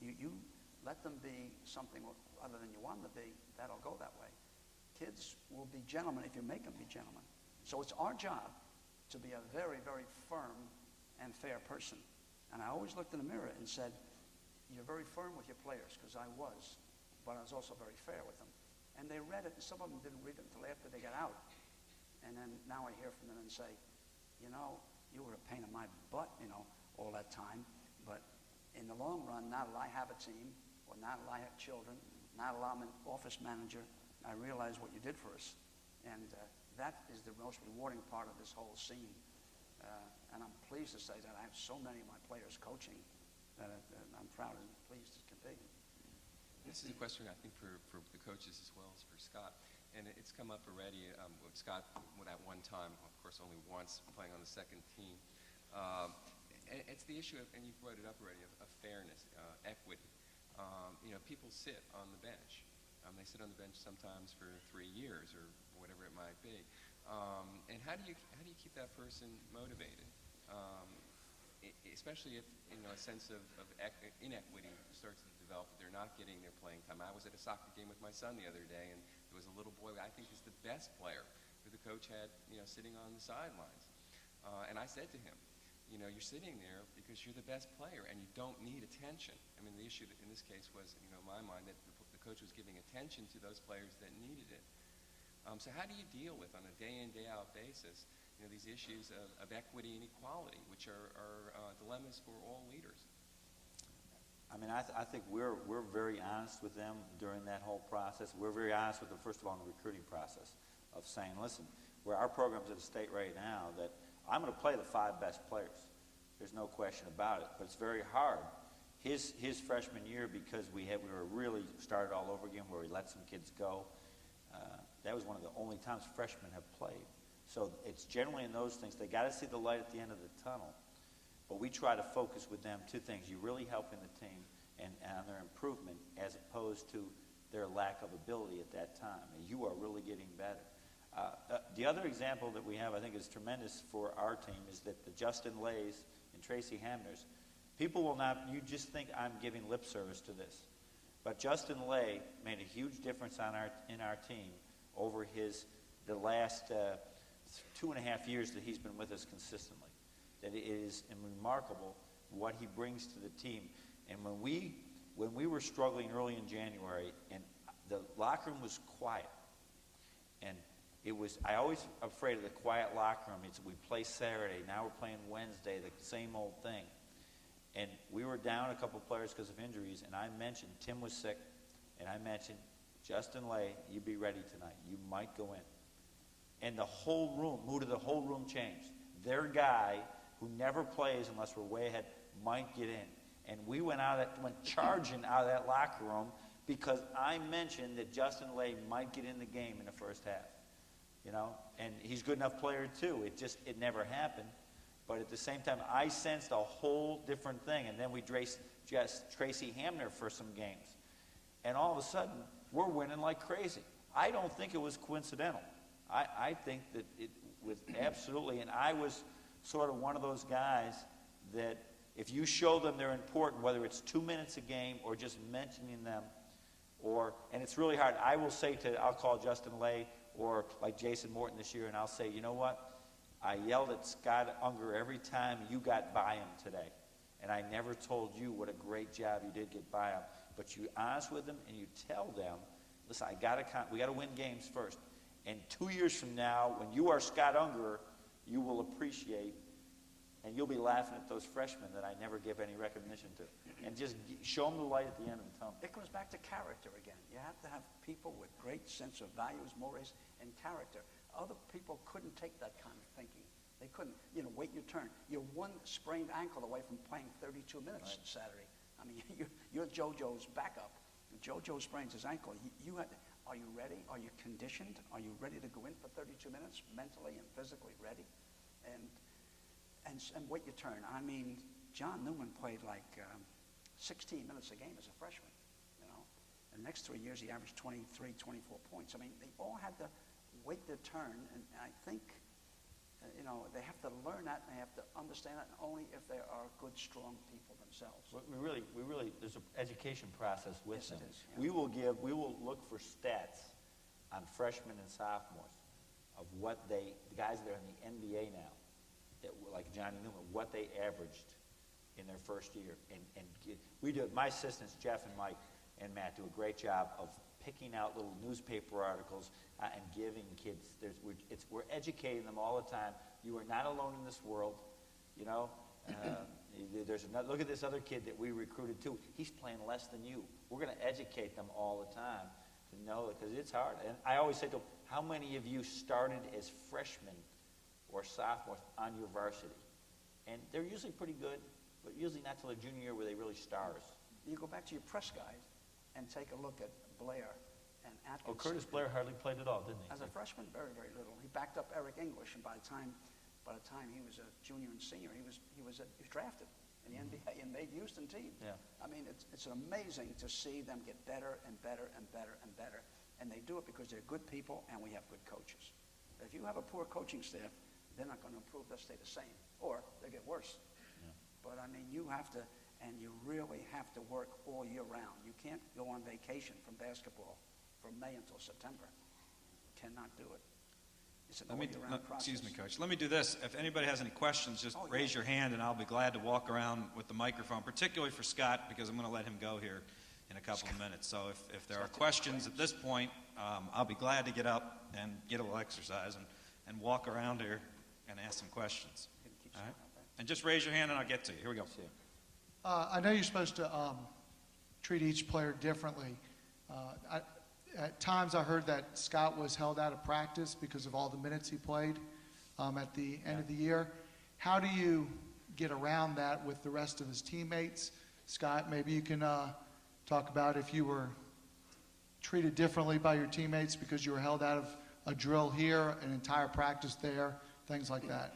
You let them be something other than you want them to be, that'll go that way. Kids will be gentlemen if you make them be gentlemen. So it's our job to be a very, very firm and fair person. And I always looked in the mirror and said, you're very firm with your players, because I was, but I was also very fair with them. And they read it, and some of them didn't read it until after they got out. And then now I hear from them and say, you were a pain in my butt, all that time. But in the long run, now that I have a team, or now that I have children, now that I'm an office manager, I realize what you did for us. And that is the most rewarding part of this whole scene. And I'm pleased to say that I have so many of my players coaching that I'm proud and pleased as can be. This is a question, I think, for the coaches as well as for Scott. And it's come up already. Scott, at one time, of course, only once playing on the second team. It's the issue of, and you brought it up already, of fairness, equity. People sit on the bench. They sit on the bench sometimes for 3 years or whatever it might be. And how do you keep that person motivated? Especially if a sense of inequity starts to develop, that they're not getting their playing time. I was at a soccer game with my son the other day, and there was a little boy I think is the best player who the coach had sitting on the sidelines. And I said to him, you're sitting there because you're the best player and you don't need attention. I mean, the issue in this case was, in my mind, that the coach was giving attention to those players that needed it. So how do you deal with, on a day-in, day-out basis, these issues of equity and equality, which are dilemmas for all leaders? I mean, I think we're very honest with them during that whole process. We're very honest with them, first of all, in the recruiting process. of saying, listen, where our program's at a state right now that I'm going to play the 5 best players. There's no question about it, but it's very hard. His freshman year, because we were really started all over again, where we let some kids go. That was one of the only times freshmen have played. So it's generally in those things. They got to see the light at the end of the tunnel. But we try to focus with them 2 things. You really helping the team and on their improvement as opposed to their lack of ability at that time. And you are really getting better. The other example that we have, I think, is tremendous for our team is that the Justin Lays and Tracy Hamners, people will not, you just think I'm giving lip service to this. But Justin Lay made a huge difference in our team over the last 2.5 years that he's been with us consistently. That it is remarkable what he brings to the team. And when we were struggling early in January, and the locker room was quiet, and I always afraid of the quiet locker room. We play Saturday, now we're playing Wednesday, the same old thing. And we were down a couple players because of injuries, and I mentioned Tim was sick, and I mentioned, Justin Lay, you be ready tonight. You might go in. And the whole room, mood of the whole room changed. Their guy, who never plays unless we're way ahead, might get in. And we went charging out of that locker room because I mentioned that Justin Lay might get in the game in the first half. You know, and he's a good enough player too. It never happened. But at the same time, I sensed a whole different thing. And then we dressed Tracy Hamner for some games. And all of a sudden, we're winning like crazy. I don't think it was coincidental. I think that it was absolutely, and I was sort of one of those guys that if you show them they're important, whether it's 2 minutes a game or just mentioning them, and it's really hard. I'll call Justin Lay or like Jason Morton this year, and I'll say, you know what? I yelled at Scott Ungerer every time you got by him today. And I never told you what a great job you did get by him. But you're honest with them and you tell them, listen, we got to win games first. And 2 years from now, when you are Scott Ungerer, you will appreciate and you'll be laughing at those freshmen that I never give any recognition to. And just show them the light at the end of the tunnel. It comes back to character again. You have to have people with great sense of values, mores, and character. Other people couldn't take that kind of thinking. They couldn't, wait your turn. You're 1 sprained ankle away from playing 32 minutes Saturday. I mean, you're JoJo's backup. JoJo sprains his ankle. Are you ready? Are you conditioned? Are you ready to go in for 32 minutes, mentally and physically ready? And wait your turn. I mean, John Newman played like 16 minutes a game as a freshman, And the next 3 years, he averaged 23, 24 points. I mean, they all had to wait their turn, and I think, they have to learn that, and they have to understand that only if they are good, strong people themselves. We really, there's an education process with them. Yes, it is, yeah. We will look for stats on freshmen and sophomores of what the guys that are in the NBA now, like Johnny Newman, what they averaged in their first year. My assistants, Jeff and Mike and Matt, do a great job of picking out little newspaper articles and giving kids. We're educating them all the time. You are not alone in this world, look at this other kid that we recruited too. He's playing less than you. We're going to educate them all the time to know it because it's hard. And I always say to them, how many of you started as freshmen or sophomores on your varsity? And they're usually pretty good, but usually not till their junior year where they really stars. You go back to your press guys and take a look at Blair and Atkinson. Oh, Curtis Blair hardly played at all, didn't he? As a freshman, very, very little. He backed up Eric English, and by the time he was a junior and senior, he was drafted in the NBA and made Houston team. Yeah. I mean, it's amazing to see them get better and better and better and better, and they do it because they're good people and we have good coaches. But if you have a poor coaching staff, they're not going to improve. They'll stay the same, or they get worse. Yeah. But I mean, you have to, and you really have to work all year round. You can't go on vacation from basketball from May until September. Cannot do it. It's an all-year-round process. Excuse me, Coach. Let me do this. If anybody has any questions, just raise your hand, and I'll be glad to walk around with the microphone, particularly for Scott, because I'm going to let him go here in a couple of minutes. So if there are questions at this point, I'll be glad to get up and get a little exercise and walk around here and ask some questions. All right? And just raise your hand, and I'll get to you. Here we go. I know you're supposed to treat each player differently. At times I heard that Scott was held out of practice because of all the minutes he played at the end of the year. How do you get around that with the rest of his teammates? Scott, maybe you can talk about if you were treated differently by your teammates because you were held out of a drill here, an entire practice there, things like that.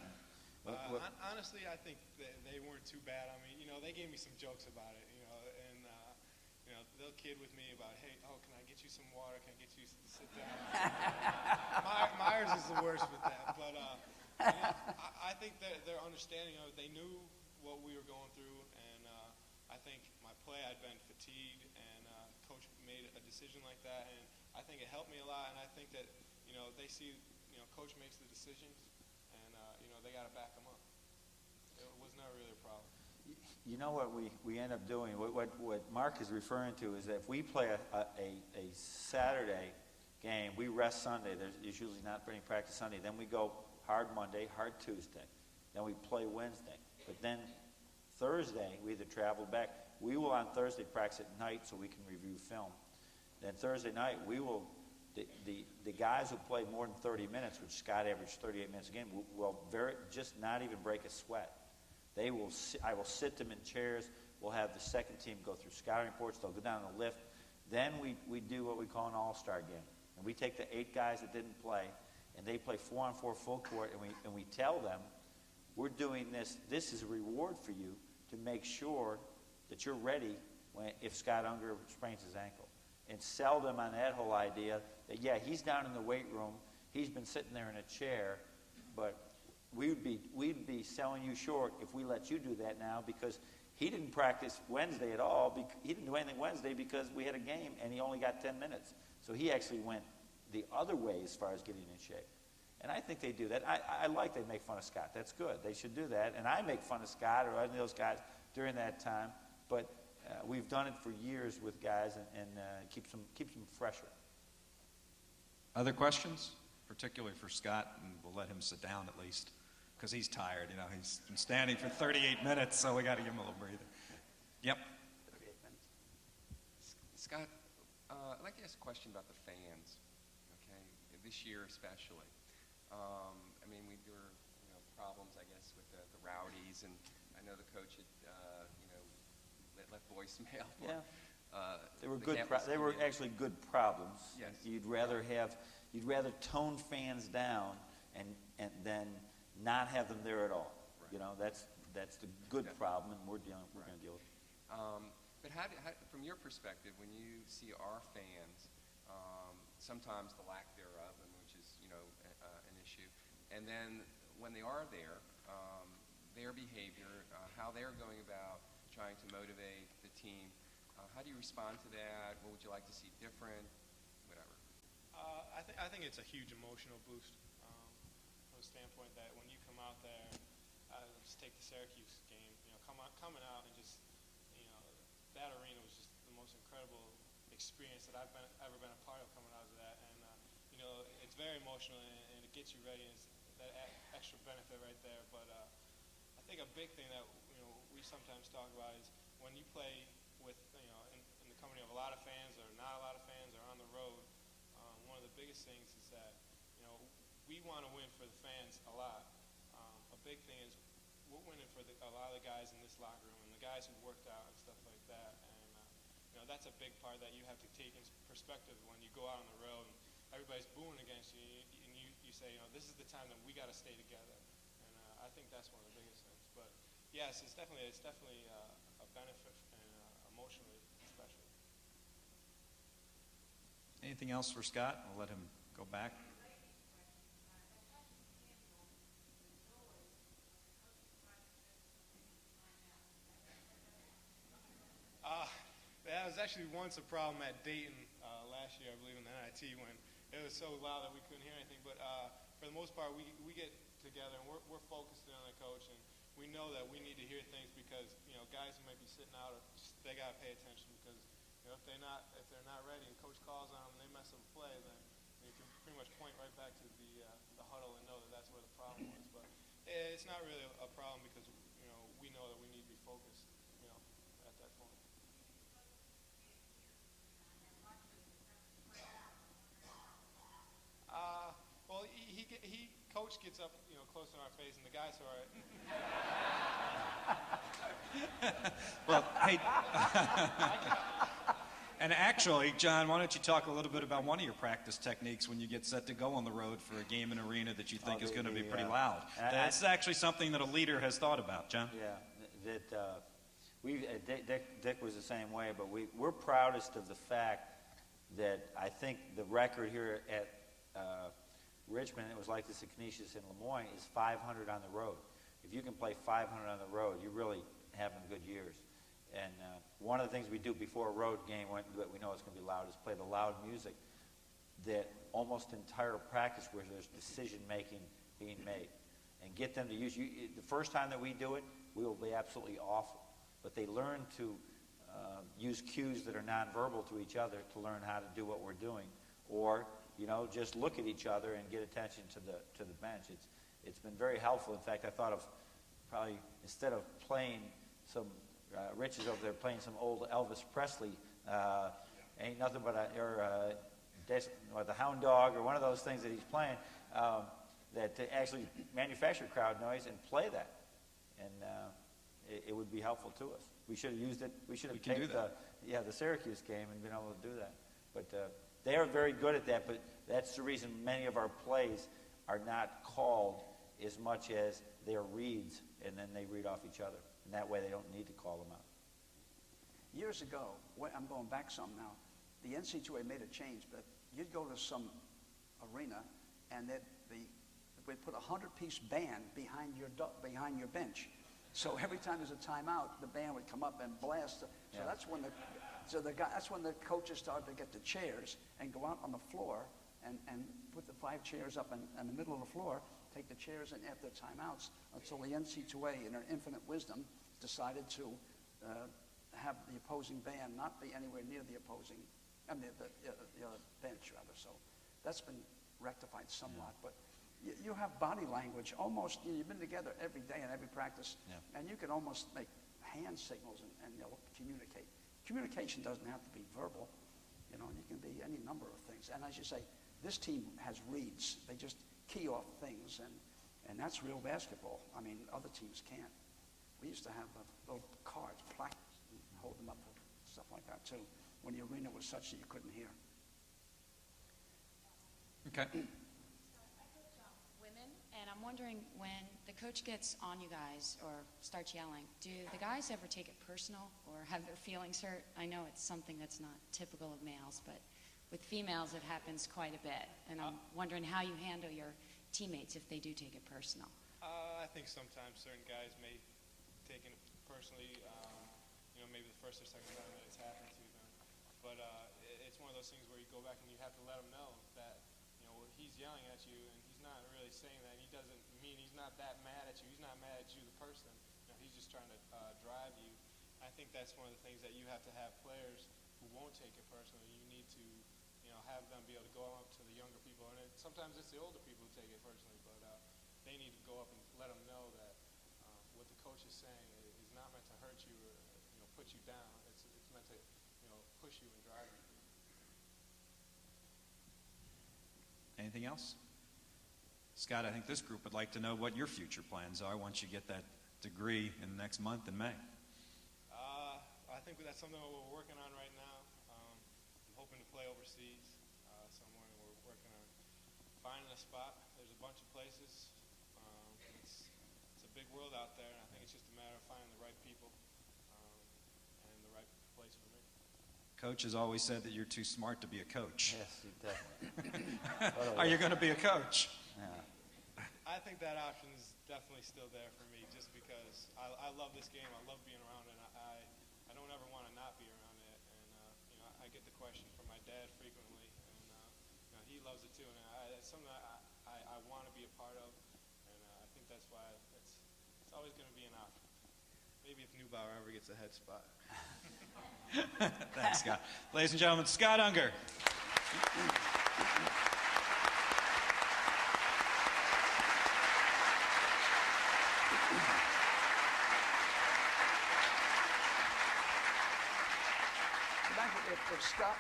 Honestly, I think they weren't too bad. I mean, they gave me some jokes about it, and they'll kid with me about, hey, can I get you some water? Can I get you to sit down? Myers is the worst with that, but I think they're understanding of it. They knew what we were going through, and I think my play, I'd been fatigued, and Coach made a decision like that, and I think it helped me a lot, and I think that, they see, Coach makes the decisions, and, they got to back him up. It was not really a problem. You know what we end up doing, what Mark is referring to is that if we play a Saturday game, we rest Sunday. There's usually not any practice Sunday. Then we go hard Monday, hard Tuesday. Then we play Wednesday. But then Thursday, we either travel back. We will on Thursday practice at night so we can review film. Then Thursday night, we will, the guys who play more than 30 minutes, which Scott averaged 38 minutes a game, will just not even break a sweat. I will sit them in chairs. We'll have the second team go through scouting reports. They'll go down the lift. Then we do what we call an all-star game. And we take the 8 guys that didn't play, and they play 4-on-4 full court, and we tell them, we're doing this. This is a reward for you to make sure that you're ready if Scott Ungerer sprains his ankle. And sell them on that whole idea that, yeah, he's down in the weight room. He's been sitting there in a chair, but we'd be selling you short if we let you do that now because he didn't practice Wednesday at all. He didn't do anything Wednesday because we had a game and he only got 10 minutes. So he actually went the other way as far as getting in shape. And I think they do that. I like they make fun of Scott. That's good. They should do that. And I make fun of Scott or any of those guys during that time. But we've done it for years with guys and keeps them fresher. Other questions, particularly for Scott, and we'll let him sit down at least because he's tired. He's been standing for 38 minutes, so we got to give him a little breather. Yep. 38 minutes. Scott, I'd like to ask a question about the fans, okay, this year especially. I mean, there were problems, I guess, with the rowdies, and I know the coach had, left voicemail. Yeah. They were good. They were actually good problems. Yes. You'd rather tone fans down and then not have them there at all. Right. That's the good problem, and we're going to deal with it. But how, from your perspective, when you see our fans, sometimes the lack thereof, and which is an issue, and then when they are there, their behavior, how they're going about trying to motivate the team. How do you respond to that? What would you like to see different? Whatever. I think it's a huge emotional boost from the standpoint that when you come out there, just take the Syracuse game, coming out and just, that arena was just the most incredible experience that I've ever been a part of coming out of that. And, it's very emotional and it gets you ready. And it's that extra benefit right there. But I think a big thing that, we sometimes talk about is when you play with, in the company of a lot of fans or not a lot of fans or on the road, one of the biggest things is that, we want to win for the fans a lot. A big thing is we're winning for a lot of the guys in this locker room and the guys who worked out and stuff like that. And, that's a big part that you have to take in perspective when you go out on the road and everybody's booing against you and you say, this is the time that we got to stay together. And I think that's one of the biggest things. But yes, it's definitely a benefit, and emotionally especially. Anything else for Scott? I'll let him go back. That was actually once a problem at Dayton last year, I believe, in the NIT when it was so loud that we couldn't hear anything. But for the most part, we get together and we're focused on the coach, and we know that we need to hear things because guys who might be sitting out, they got to pay attention because if they're not ready and coach calls on them and they mess up a play, then you can pretty much point right back to the huddle and know that that's where the problem was. But it's not really a problem because we know that we need to be focused at that point. coach gets up, close to our face, and the guys are. Well, hey, and actually, John, why don't you talk a little bit about one of your practice techniques when you get set to go on the road for a game in arena that you think is going to be pretty loud? That's actually something that a leader has thought about, John. Yeah, Dick was the same way, but we're proudest of the fact that I think the record here at Richmond, it was like this at Canisius in Lemoyne, is 500 on the road. If you can play 500 on the road, you're really having good years. And one of the things we do before a road game, that we know it's going to be loud, is play the loud music that almost entire practice where there's decision-making being made. And get them to use, the first time that we do it, we will be absolutely awful. But they learn to use cues that are nonverbal to each other to learn how to do what we're doing. Or, just look at each other and get attention to the bench. It's been very helpful. In fact, I thought of probably, instead of playing some, Rich is over there playing some old Elvis Presley, ain't nothing but or the Hound Dog, or one of those things that he's playing, that to actually manufacture crowd noise and play that. And it would be helpful to us. We should have used it. We should have taped the Syracuse game and been able to do that. But they are very good at that, but that's the reason many of our plays are not called as much as they're reads, and then they read off each other. And that way they don't need to call them out. Years ago, I'm going back some now, the NCAA made a change, but you'd go to some arena and we'd put a 100-piece band behind your bench. So every time there's a timeout, the band would come up and blast. So that's when the coaches started to get the chairs and go out on the floor and put the 5 chairs up in the middle of the floor, take the chairs in after timeouts, until the NCAA, in their infinite wisdom, decided to have the opposing band not be anywhere near the opposing, the bench rather. So that's been rectified somewhat, but you have body language almost. You've been together every day and every practice, and you can almost make hand signals and communicate. Communication doesn't have to be verbal. You can be any number of things. And as you say, this team has reads. They just key off things, and that's real basketball. I mean, other teams can't. We used to have little cards, placards, and hold them up and stuff like that too, when the arena was such that you couldn't hear. Okay. Women, and I'm wondering, when the coach gets on you guys or starts yelling, do the guys ever take it personal or have their feelings hurt? I know it's something that's not typical of males, but with females it happens quite a bit, and I'm wondering how you handle your teammates if they do take it personal. I think sometimes certain guys may take it personally, maybe the first or second time that it's happened to them. But it's one of those things where you go back and you have to let them know that he's yelling at you and he's not really saying that. He doesn't mean, he's not that mad at you. He's not mad at you, the person. He's just trying to drive you. I think that's one of the things that you have to have players who won't take it personally. You need to have them be able to go up to the younger people, and sometimes it's the older people who take it personally, but they need to go up and let them know that what the coach is saying is not meant to hurt you or put you down. It's meant to push you and drive you. Anything else? Scott, I think this group would like to know what your future plans are once you get that degree in the next month in May. I think that's something that we're working on right now. I'm hoping to play overseas somewhere, and we're working on finding a spot. There's a bunch of places. It's a big world out there, and I think it's just a matter of finding the right people and the right place for me. Coach has always said that you're too smart to be a coach. Yes, definitely. Are you going to be a coach? Yeah. I think that option is definitely still there for me, just because I love this game. I love being around it. I don't ever want to not be around it. And I get the question from my dad frequently, and he loves it too. And it's something I want to be a part of, and I think that's why it's always going to be an option. Maybe if Neubauer ever gets a head spot. Thanks, Scott. Ladies and gentlemen, Scott Ungerer.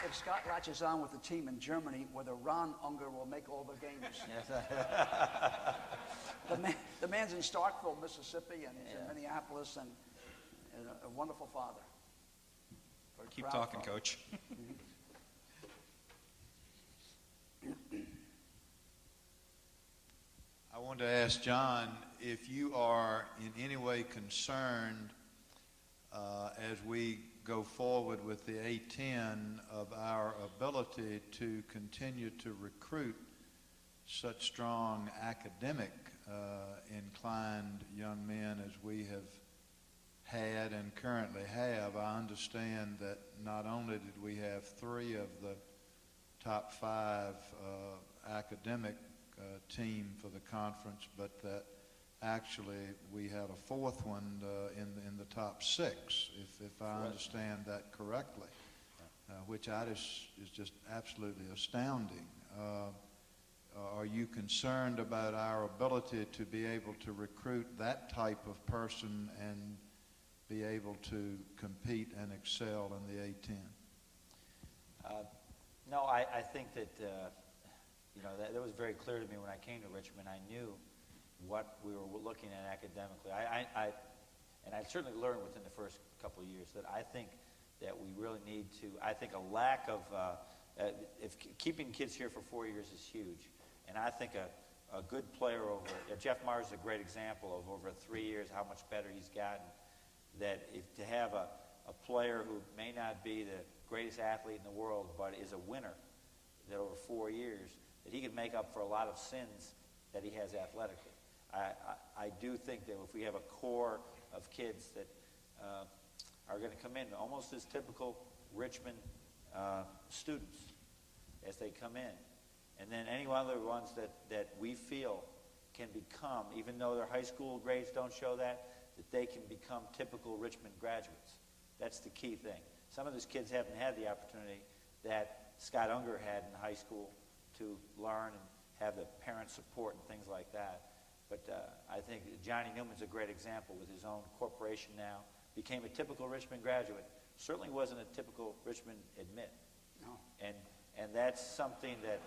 If Scott latches on with the team in Germany, whether Ron Unger will make all the games. Yes. in Starkville, Mississippi, and he's in Minneapolis, and a wonderful father. Very Keep proud talking, father. Coach. I wanted to ask John if you are in any way concerned as we go forward with the A10 of our ability to continue to recruit such strong academic inclined young men as we have had and currently have. I understand that not only did we have 3 of the top 5 academic team for the conference, but that actually we had a 4th one in the top 6, if I understand that correctly, which is just absolutely astounding. Are you concerned about our ability to be able to recruit that type of person and be able to compete and excel in the A10? No, I think that, that was very clear to me when I came to Richmond. I knew what we were looking at academically. And I certainly learned within the first couple of years that I think that we really need to, I think a lack of, if keeping kids here for 4 years is huge. And I think a good player Jeff Mars is a great example of over 3 years how much better he's gotten. That to have a player who may not be the greatest athlete in the world, but is a winner, that over 4 years, that he can make up for a lot of sins that he has athletically. I do think that if we have a core of kids that are going to come in almost as typical Richmond students as they come in, and then any other ones that we feel can become, even though their high school grades don't show that they can become typical Richmond graduates. That's the key thing. Some of those kids haven't had the opportunity that Scott Ungerer had in high school to learn and have the parent support and things like that. But I think Johnny Newman's a great example with his own corporation now. Became a typical Richmond graduate. Certainly wasn't a typical Richmond admit. No. And that's something that...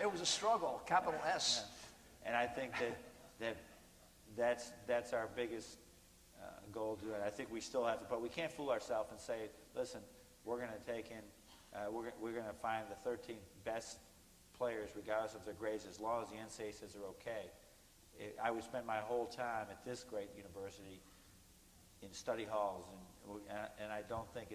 It was a struggle, capital S. Yeah. And I think that's our biggest goal to do it. I think we still have to, but we can't fool ourselves and say, listen, we're going to take in, we're going to find the 13 best players, regardless of their grades, as long as the NCAA says they're okay. I would spend my whole time at this great university in study halls, and I don't think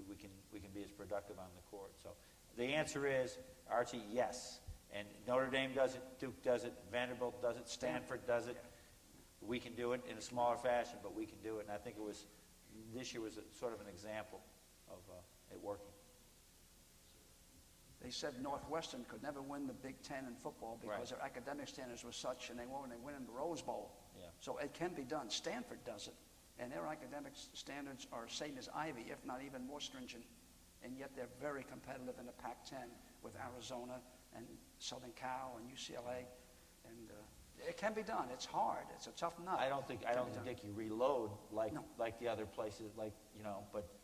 we can be as productive on the court. So the answer is, Archie, yes. And Notre Dame does it, Duke does it, Vanderbilt does it, Stanford does it. We can do it in a smaller fashion, but we can do it. And I think this year was sort of an example of it working. They said Northwestern could never win the Big Ten in football because their academic standards were such, and they won in the Rose Bowl. Yeah. So it can be done. Stanford does it, and their academic standards are same as Ivy, if not even more stringent, and yet they're very competitive in the Pac-10 with Arizona and Southern Cal and UCLA, and it can be done. It's hard. It's a tough nut. I don't think Dick, you reload like the other places, but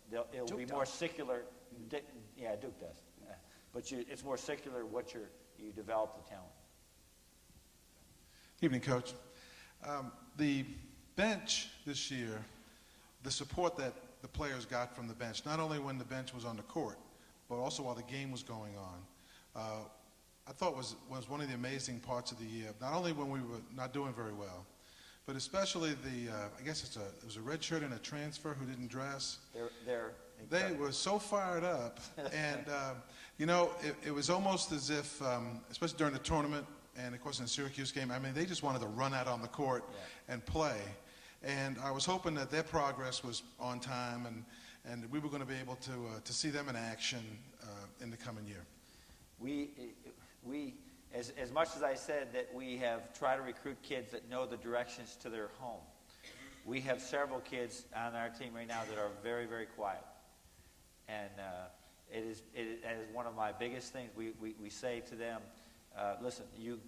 it'll Duke be does. more secular. Duke does. Yeah. But it's more secular what you develop the talent. Evening, Coach. The bench this year, the support that the players got from the bench, not only when the bench was on the court, but also while the game was going on, I thought was one of the amazing parts of the year. Not only when we were not doing very well, but especially I guess it was a red shirt and a transfer who didn't dress. They were so fired up, and it was almost as if, especially during the tournament, and of course in the Syracuse game, I mean, they just wanted to run out on the court and play. And I was hoping that their progress was on time, and we were going to be able to see them in action in the coming year. We as much as I said that we have tried to recruit kids that know the directions to their home, we have several kids on our team right now that are very, very quiet. And it is one of my biggest things. We say to them, listen, you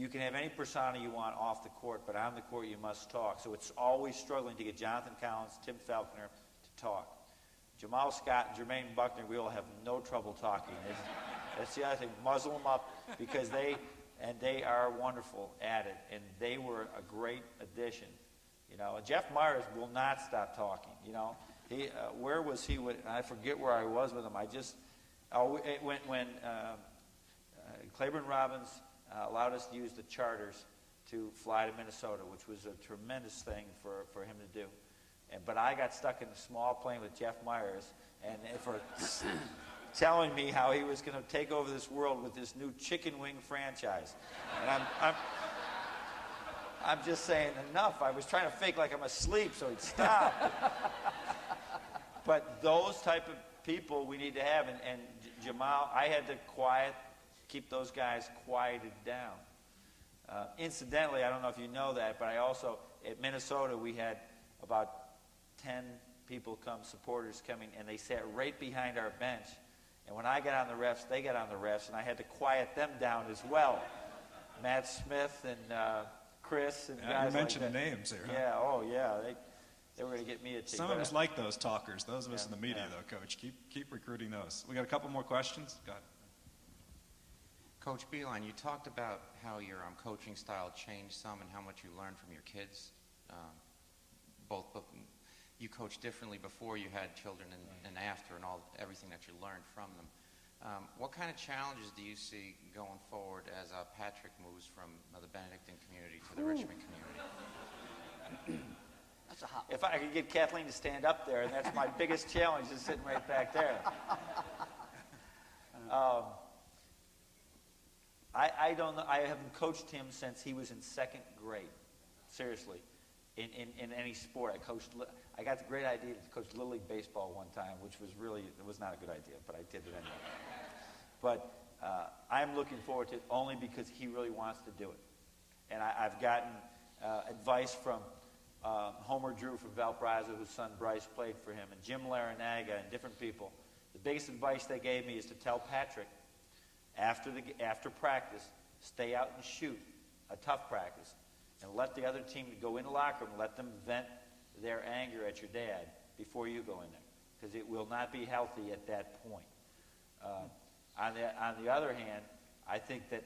can have any persona you want off the court, but on the court you must talk. So it's always struggling to get Jonathan Collins, Tim Falconer to talk. Jamal Scott and Jermaine Buckner, we will have no trouble talking. That's the other thing. Muzzle them up because and they are wonderful at it, and they were a great addition. You know, Jeff Myers will not stop talking. You know, he where was he? I forget where I was with him. When Claiborne Robbins allowed us to use the charters to fly to Minnesota, which was a tremendous thing for him to do. But I got stuck in a small plane with Jeff Myers, and for telling me how he was going to take over this world with this new chicken wing franchise. And I'm just saying, enough. I was trying to fake like I'm asleep so he'd stop. But those type of people we need to have, and Jamal, I had to keep those guys quieted down. Incidentally, I don't know if you know that, but I also, at Minnesota, we had about 10 supporters coming, and they sat right behind our bench. And when I got on the refs, they got on the refs, and I had to quiet them down as well. Matt Smith and Chris and guys like that. You mentioned names here, huh? Yeah, oh yeah, they were going to get me a team. Some of us like those talkers. Those of us in the media, though, Coach. Keep recruiting those. We got a couple more questions. Go ahead. Coach Beilein, you talked about how your coaching style changed some and how much you learned from your kids. You coached differently before you had children and after, and everything that you learned from them. What kind of challenges do you see going forward as Patrick moves from the Benedictine community to the Richmond community? That's a hot one. If I could get Kathleen to stand up there, and that's my biggest challenge, is sitting right back there. I don't know. I haven't coached him since he was in second grade. Seriously, in any sport, I got the great idea to coach Little League baseball one time, which was it was not a good idea, but I did it anyway. But I'm looking forward to it only because he really wants to do it, and I've gotten advice from Homer Drew from Valparaiso, whose son Bryce played for him, and Jim Larinaga and different people. The biggest advice they gave me is to tell Patrick, after practice, stay out and shoot a tough practice, and let the other team go in the locker room and let them vent their anger at your dad before you go in there, because it will not be healthy at that point. On the other hand, I think that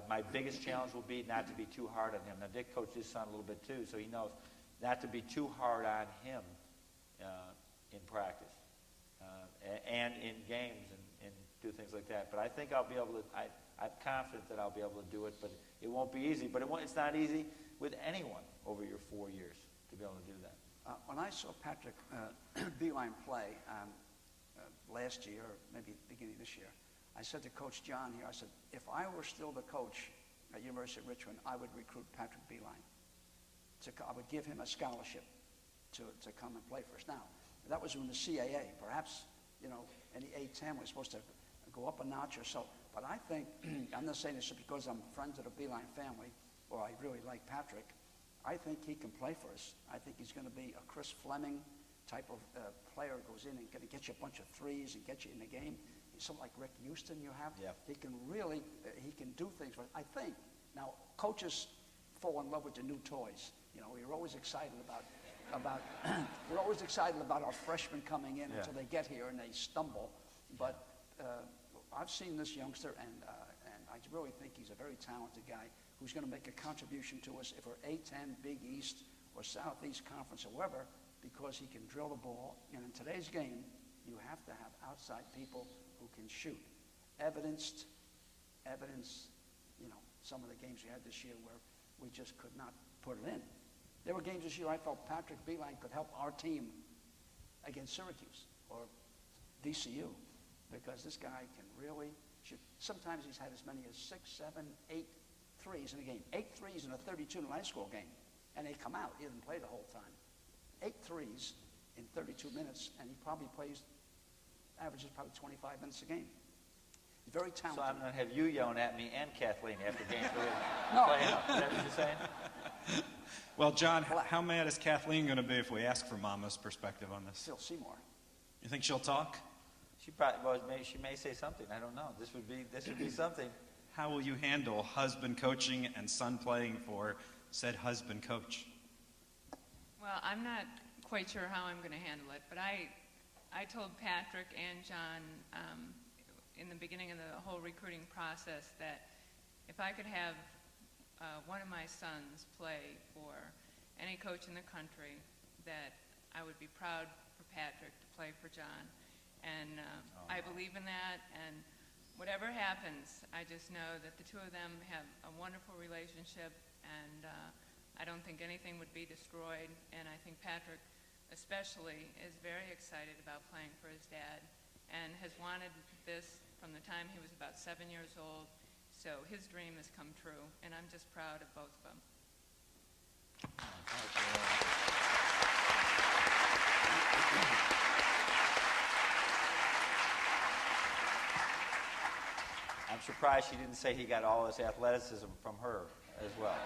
my biggest challenge will be not to be too hard on him. Now, Dick coached his son a little bit too, so he knows not to be too hard on him in practice and in games and do things like that. But I think I'll be able to. I'm confident that I'll be able to do it, but it won't be easy. But it's not easy with anyone over your 4 years to be able to do that. When I saw Patrick Beilein play last year, or maybe beginning of this year, I said to Coach John here, I said, if I were still the coach at University of Richmond, I would recruit Patrick Beilein. I would give him a scholarship to come and play for us. Now, that was in the CAA. Perhaps, in the A-10 we're supposed to go up a notch or so. But I think, I'm not saying this just because I'm friends of the Beilein family, or I really like Patrick. I think he can play for us. I think he's going to be a Chris Fleming type of player who goes in and going to get you a bunch of threes and get you in the game. He's something like Rick Houston you have. Yeah. He can really, he can do things. I think, now, coaches fall in love with the new toys. We're always excited about we're always excited about our freshmen coming in until they get here and they stumble. But I've seen this youngster, and I really think he's a very talented guy who's going to make a contribution to us if we're A-10, Big East, or Southeast Conference, or wherever, because he can drill the ball. And in today's game, you have to have outside people who can shoot. Evidence, some of the games we had this year where we just could not put it in. There were games this year I felt Patrick Beilein could help our team against Syracuse or VCU, because this guy can really shoot. Sometimes he's had as many as 6, 7, 8 threes in a game. 8 threes in a 32 high school game, and they come out. He didn't play the whole time. 8 threes in 32 minutes, and he probably averages probably 25 minutes a game. He's very talented. So I'm going to have you yelling at me and Kathleen after game 3. No. Playing up. Is that what you're saying? Well, John, how mad is Kathleen going to be if we ask for Mama's perspective on this? Phil Seymour. You think she'll talk? She may say something. I don't know. This would be something. How will you handle husband coaching and son playing for said husband coach? Well, I'm not quite sure how I'm going to handle it, but I told Patrick and John in the beginning of the whole recruiting process that if I could have one of my sons play for any coach in the country, that I would be proud for Patrick to play for John. And I believe in that, and whatever happens, I just know that the two of them have a wonderful relationship, and I don't think anything would be destroyed. And I think Patrick especially is very excited about playing for his dad and has wanted this from the time he was about 7 years old. So his dream has come true, and I'm just proud of both of them. I'm surprised she didn't say he got all his athleticism from her as well.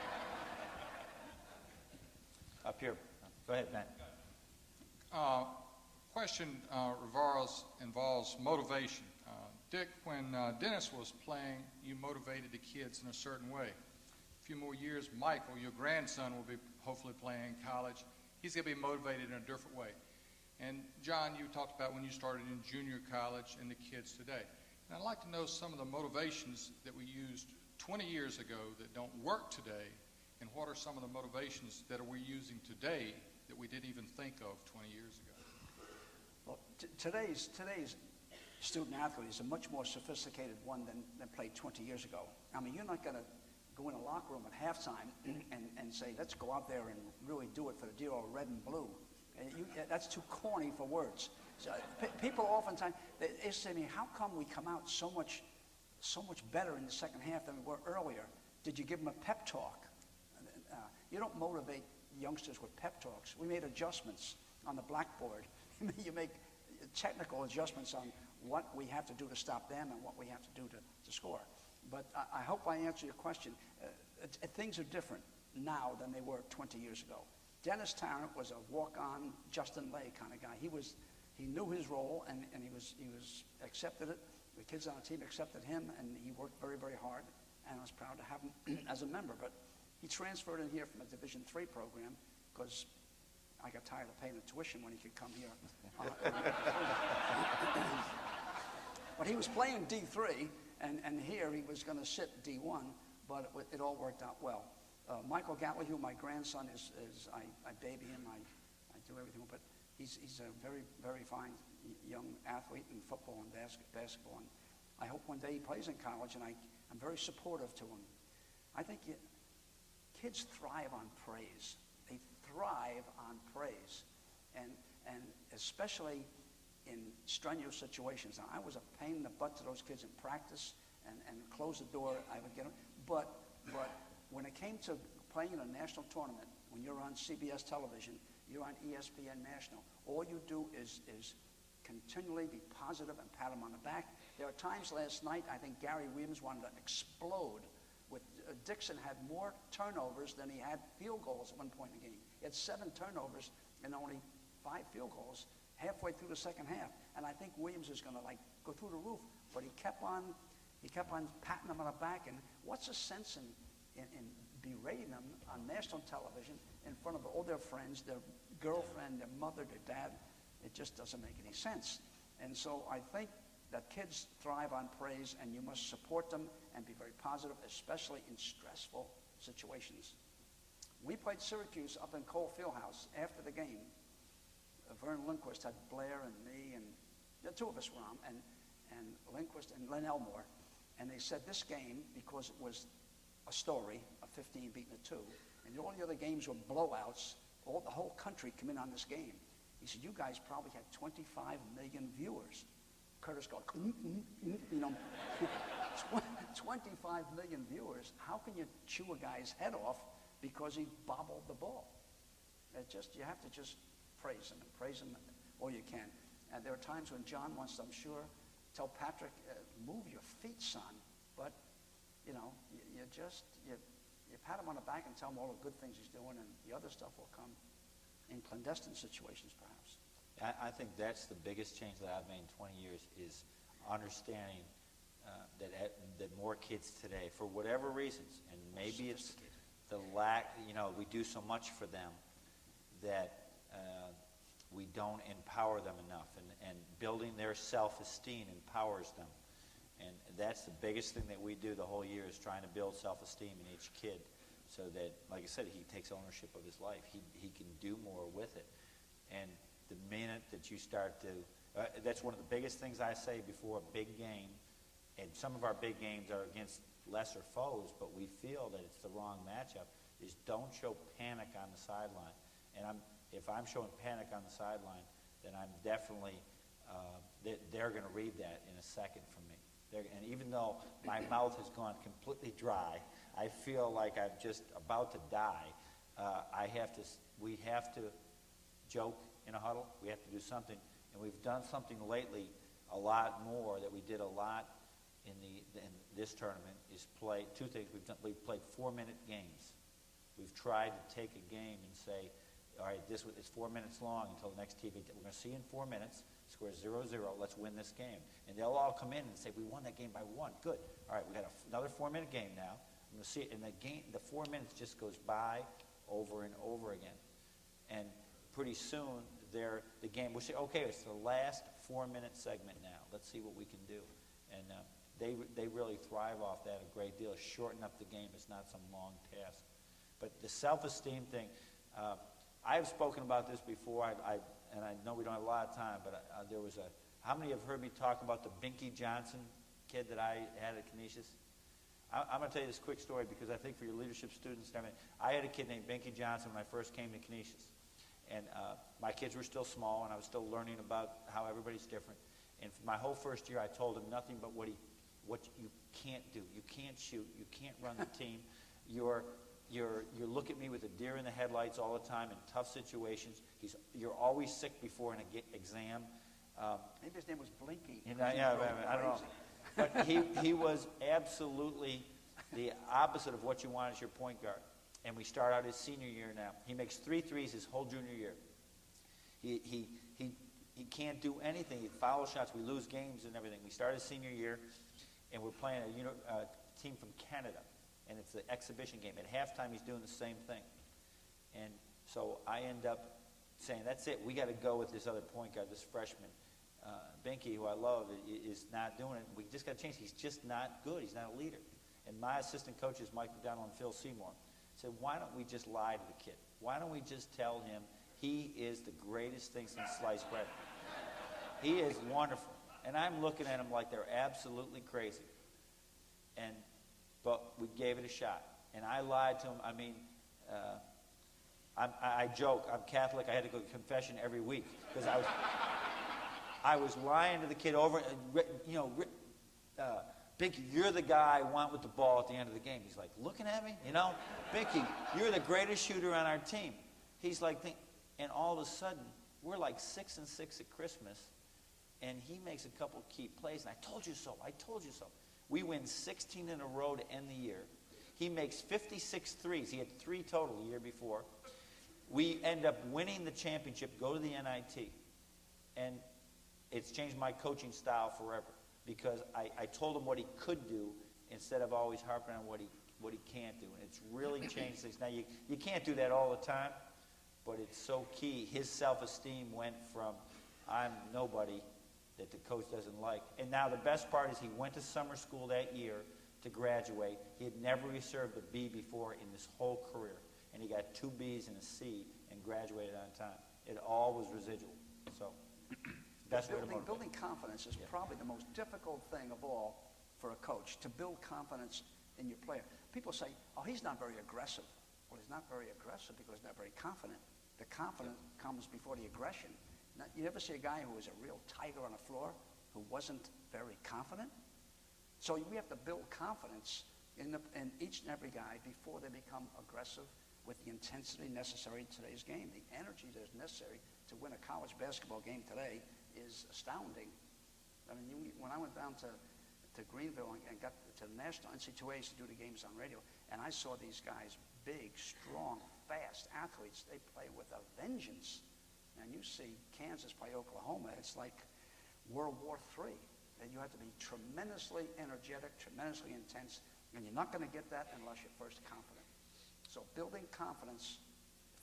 Up here. Go ahead, Ben. Question involves motivation. Dick, when Dennis was playing, you motivated the kids in a certain way. A few more years, Michael, your grandson, will be hopefully playing college. He's going to be motivated in a different way. And John, you talked about when you started in junior college and the kids today. And I'd like to know some of the motivations that we used 20 years ago that don't work today, and what are some of the motivations that we're using today that we didn't even think of 20 years ago? Well, today's student athlete is a much more sophisticated one than played 20 years ago. I mean, you're not going to go in a locker room at halftime and say, let's go out there and really do it for the dear old red and blue. That's too corny for words. So, people oftentimes, they say to me, how come we come out so much better in the second half than we were earlier? Did you give them a pep talk? You don't motivate youngsters with pep talks. We made adjustments on the blackboard. You make technical adjustments on what we have to do to stop them and what we have to do to score. But I hope I answer your question. Things are different now than they were 20 years ago. Dennis Tarrant was a walk-on Justin Lay kind of guy. He knew his role, and he was accepted it. The kids on the team accepted him, and he worked very, very hard, and I was proud to have him as a member. But he transferred in here from a Division III program because I got tired of paying the tuition when he could come here. But he was playing D3, and here he was going to sit D1, but it all worked out well. Michael Gatley, my grandson, is I baby him, I do everything, but he's a very, very fine young athlete in football and basketball, and I hope one day he plays in college, and I'm very supportive to him. I think kids thrive on praise. They thrive on praise, and especially in strenuous situations. Now, I was a pain in the butt to those kids in practice, and close the door, I would get them. But when it came to playing in a national tournament, when you're on CBS television, you're on ESPN National, all you do is continually be positive and pat them on the back. There are times last night, I think Gary Williams wanted to explode. Dixon had more turnovers than he had field goals at one point in the game. He had 7 turnovers and only 5 field goals halfway through the second half. And I think Williams is going to go through the roof. But he kept on patting them on the back. And what's the sense in berating them on national television in front of all their friends, their girlfriend, their mother, their dad? It just doesn't make any sense. And so I think that kids thrive on praise, and you must support them and be very positive, especially in stressful situations. We played Syracuse up in Cole Fieldhouse after the game. Vern Lindquist had Blair and me, and the two of us were on, and Lindquist and Len Elmore. And they said this game, because it was a story, a 15 beating a 2, and all the other games were blowouts, the whole country came in on this game. He said, you guys probably had 25 million viewers. Curtis goes, 25 million viewers. How can you chew a guy's head off because he bobbled the ball? You have to just praise him all you can. And there are times when John wants to, I'm sure, tell Patrick, move your feet, son. But, you pat him on the back and tell him all the good things he's doing, and the other stuff will come in clandestine situations, perhaps. I think that's the biggest change that I've made in 20 years is understanding that more kids today, for whatever reasons, and maybe it's the lack, we do so much for them that we don't empower them enough, and building their self-esteem empowers them. And that's the biggest thing that we do the whole year is trying to build self-esteem in each kid so that, like I said, he takes ownership of his life. He can do more with it. And the minute that you start to, that's one of the biggest things I say before a big game, and some of our big games are against lesser foes, but we feel that it's the wrong matchup, is don't show panic on the sideline. And if I'm showing panic on the sideline, then I'm definitely, they're going to read that in a second from me. And even though my mouth has gone completely dry, I feel like I'm just about to die, we have to joke in a huddle. We have to do something. And we've done something lately a lot more that we did a lot in this tournament is play two things. We've played 4-minute games. We've tried to take a game and say, all right, it's 4 minutes long until the next TV. We're going to see in 4 minutes, score 0-0, let's win this game. And they'll all come in and say, we won that game by 1. Good. All right, we got another 4-minute game now. I'm going to see it. And the 4 minutes just goes by over and over again. And pretty soon, the game, we'll say, okay, it's the last 4-minute segment now. Let's see what we can do. And they really thrive off that a great deal. Shorten up the game. It's not some long task. But the self-esteem thing, I have spoken about this before, and I know we don't have a lot of time, but there was how many have heard me talk about the Binky Johnson kid that I had at Canisius? I'm going to tell you this quick story because I think for your leadership students, I had a kid named Binky Johnson when I first came to Canisius. And my kids were still small, and I was still learning about how everybody's different. And for my whole first year, I told him nothing but what you can't do. You can't shoot. You can't run the team. You look at me with a deer in the headlights all the time in tough situations. You're always sick before an exam. Maybe his name was Blinky. I don't know. But he was absolutely the opposite of what you want as your point guard. And we start out his senior year now. He makes 3 threes his whole junior year. He can't do anything. He foul shots. We lose games and everything. We start his senior year, and we're playing a team from Canada. And it's the exhibition game. At halftime, he's doing the same thing. And so I end up saying, that's it. We got to go with this other point guard, this freshman. Binky, who I love, is not doing it. We just got to change. He's just not good. He's not a leader. And my assistant coaches, Mike McDonald and Phil Seymour, said, why don't we just lie to the kid? Why don't we just tell him he is the greatest thing since sliced bread? He is wonderful. And I'm looking at him like they're absolutely crazy. But we gave it a shot. And I lied to him. I mean, I joke. I'm Catholic. I had to go to confession every week because I was lying to the kid over, Binky, you're the guy I want with the ball at the end of the game. He's like, looking at me, Binky, you're the greatest shooter on our team. He's like, and all of a sudden, we're like 6-6 at Christmas, and he makes a couple key plays, and I told you so. We win 16 in a row to end the year. He makes 56 threes. He had 3 total the year before. We end up winning the championship, go to the NIT, and it's changed my coaching style forever. Because I told him what he could do instead of always harping on what he can't do. And it's really changed things. Now, you can't do that all the time, but it's so key. His self-esteem went from I'm nobody that the coach doesn't like. And now the best part is he went to summer school that year to graduate. He had never received a B before in his whole career. And he got 2 Bs and a C and graduated on time. It all was residual. So... Building confidence is probably the most difficult thing of all for a coach, to build confidence in your player. People say, oh, he's not very aggressive. Well, he's not very aggressive because he's not very confident. The confidence comes before the aggression. Now, you ever see a guy who was a real tiger on the floor who wasn't very confident? So we have to build confidence in each and every guy before they become aggressive with the intensity necessary in today's game. The energy that is necessary to win a college basketball game today is astounding. I mean, when I went down to Greenville and got to the national NC2As to do the games on radio, and I saw these guys, big, strong, fast athletes, they play with a vengeance. And you see Kansas play Oklahoma, it's like World War III. And you have to be tremendously energetic, tremendously intense, and you're not going to get that unless you're first confident. So building confidence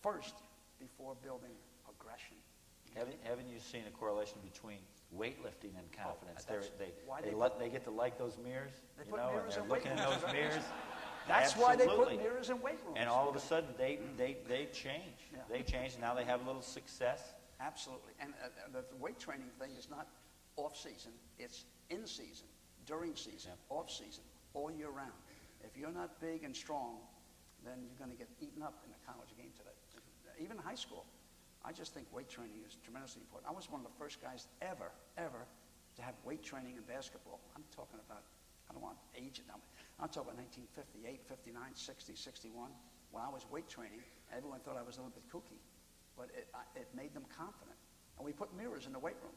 first before building aggression. Haven't you seen a correlation between weightlifting and confidence. that's why They get to like those mirrors, They you put know, and mirrors they're in looking weight in rooms. those mirrors. That's why they put Absolutely. mirrors in weight rooms. And all of a sudden, they change. Yeah. They change. Now they have a little success. Absolutely. And the weight training thing is not off-season. It's in-season, during season, off-season, all year round. If you're not big and strong, then you're going to get eaten up in a college game today. Even high school. I just think weight training is tremendously important. I was one of the first guys ever to have weight training in basketball. I'm talking about, I don't want age now, I'm talking about 1958, 59, 60, 61. When I was weight training, everyone thought I was a little bit kooky, but it made them confident. And we put mirrors in the weight room.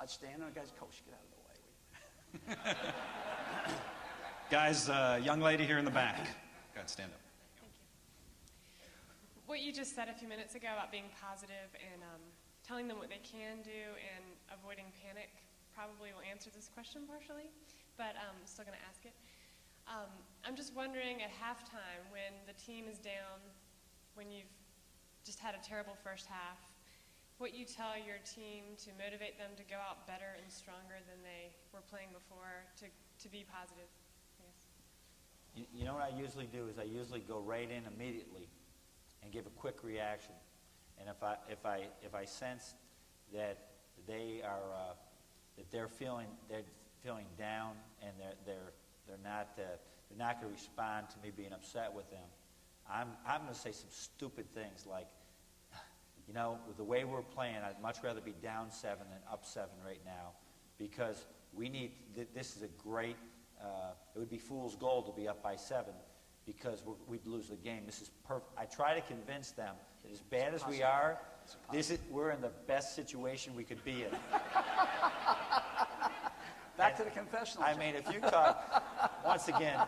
I'd stand there and guys, coach, get out of the way. Guys, young lady here in the back. Go ahead, stand up. Thank you. What you just said a few minutes ago about being positive and telling them what they can do and avoiding panic probably will answer this question partially, but I'm still going to ask it. I'm just wondering at halftime when the team is down, when you've just had a terrible first half, what you tell your team to motivate them to go out better and stronger than they were playing before, to be positive, I guess. You know what I usually do is I usually go right in immediately and give a quick reaction. And if I sense that they're feeling down and they're not going to respond to me being upset with them, I'm going to say some stupid things like, you know, with the way we're playing, I'd much rather be down 7 than up 7 right now, because this is a great, it would be fool's gold to be up by 7, because we'd lose the game. This is perfect. I try to convince them that as bad as we are, we're in the best situation we could be in. Back to the confessional. I mean, if you talk, once again,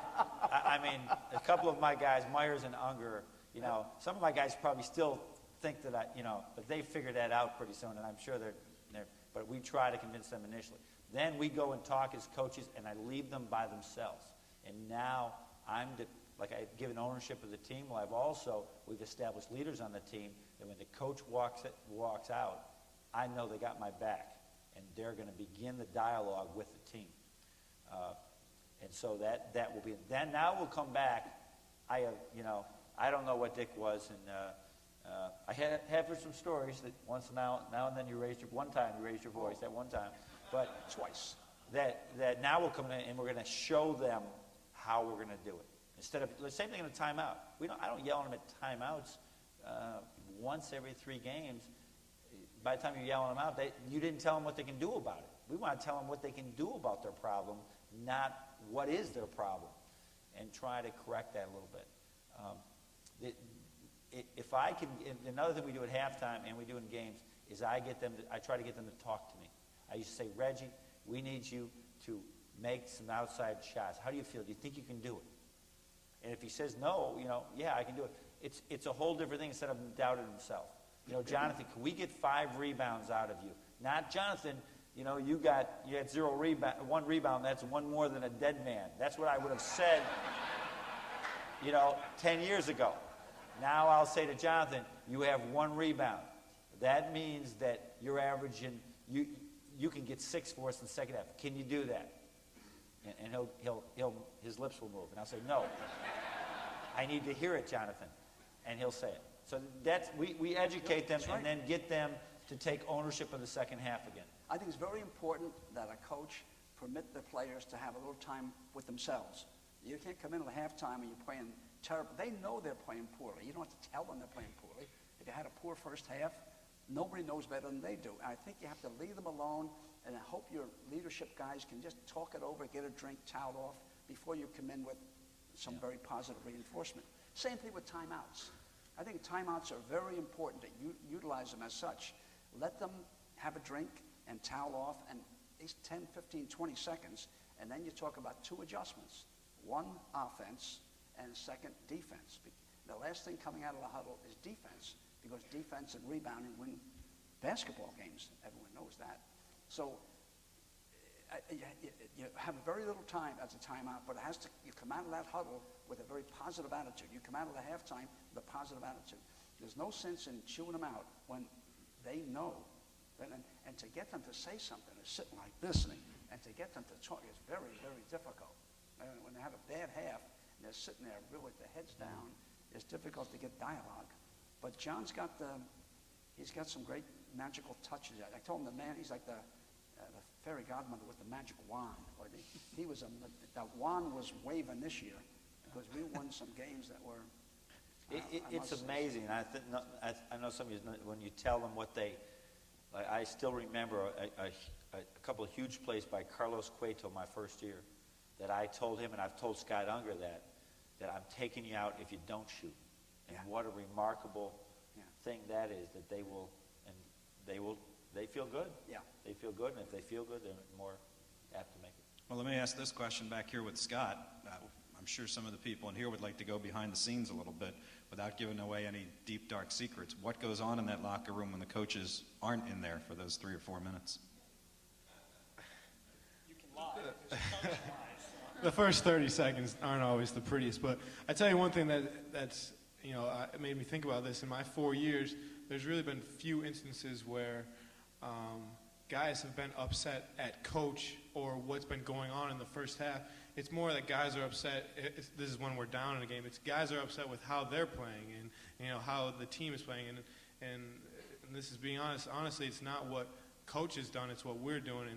I mean, a couple of my guys, Myers and Ungerer, you know, some of my guys probably still think that but they figured that out pretty soon, and I'm sure but we try to convince them initially. Then we go and talk as coaches, and I leave them by themselves. And now I've given ownership of the team. Well, we've established leaders on the team that when the coach walks out, I know they got my back, and they're going to begin the dialogue with the team. And so that will be. Then now we'll come back. I don't know what Dick was, and I have heard some stories that now and then you raised your voice at one time, but twice. That now we'll come in and we're going to show them how we're going to do it. Instead of the same thing in a timeout. I don't yell at them at timeouts once every 3 games. By the time you're yelling them out, you didn't tell them what they can do about it. We want to tell them what they can do about their problem, not what is their problem, and try to correct that a little bit. If I can, another thing we do at halftime and we do in games is I try to get them to talk to me. I used to say, Reggie, we need you to make some outside shots. How do you feel? Do you think you can do it? And if he says no, yeah, I can do it. It's a whole different thing instead of doubting himself. Jonathan, can we get 5 rebounds out of you? Not Jonathan. You had 1 rebound. That's 1 more than a dead man. That's what I would have said, 10 years ago. Now I'll say to Jonathan, you have 1 rebound. That means that you're averaging, you can get 6 for us in the second half. Can you do that? And his lips will move. And I'll say, no. I need to hear it, Jonathan. And he'll say it. So we educate them and then get them to take ownership of the second half again. I think it's very important that a coach permit the players to have a little time with themselves. You can't come in at halftime and you're playing terrible. They know they're playing poorly. You don't have to tell them they're playing poorly. If you had a poor first half, nobody knows better than they do. I think you have to leave them alone, and I hope your leadership guys can just talk it over, get a drink, towel off, before you come in with some very positive reinforcement. Same thing with timeouts. I think timeouts are very important to utilize them as such. Let them have a drink and towel off, and at least 10, 15, 20 seconds, and then you talk about 2 adjustments. 1, offense, and 2nd, defense. The last thing coming out of the huddle is defense, because defense and rebounding win basketball games. Everyone knows that. So you have very little time as a timeout, but you come out of that huddle with a very positive attitude. You come out of the halftime with a positive attitude. There's no sense in chewing them out when they know And to get them to say something is sitting like this, and to get them to talk is very, very difficult. And when they have a bad half and they're sitting there really with their heads down, it's difficult to get dialogue. But John's got he's got some great magical touches. I told him he's like the fairy godmother with the magic wand. He was that wand was waving this year because we won some games that were. It's amazing. I know some of you, when you tell them what they, I still remember a couple of huge plays by Carlos Cueto my first year that I told him, and I've told Scott Ungerer that I'm taking you out if you don't shoot. And what a remarkable thing that is, that they feel good. Yeah. They feel good, and if they feel good, they're more apt to make it. Well, let me ask this question back here with Scott. I'm sure some of the people in here would like to go behind the scenes a little bit without giving away any deep, dark secrets. What goes on in that locker room when the coaches aren't in there for those 3 or 4 minutes? You can lie. The first 30 seconds aren't always the prettiest, but I tell you one thing that's it made me think about this. In my 4 years, there's really been few instances where guys have been upset at coach or what's been going on in the first half. It's more that guys are upset. This is when we're down in a game. It's guys are upset with how they're playing and how the team is playing. And this is being honest. Honestly, it's not what coach has done. It's what we're doing.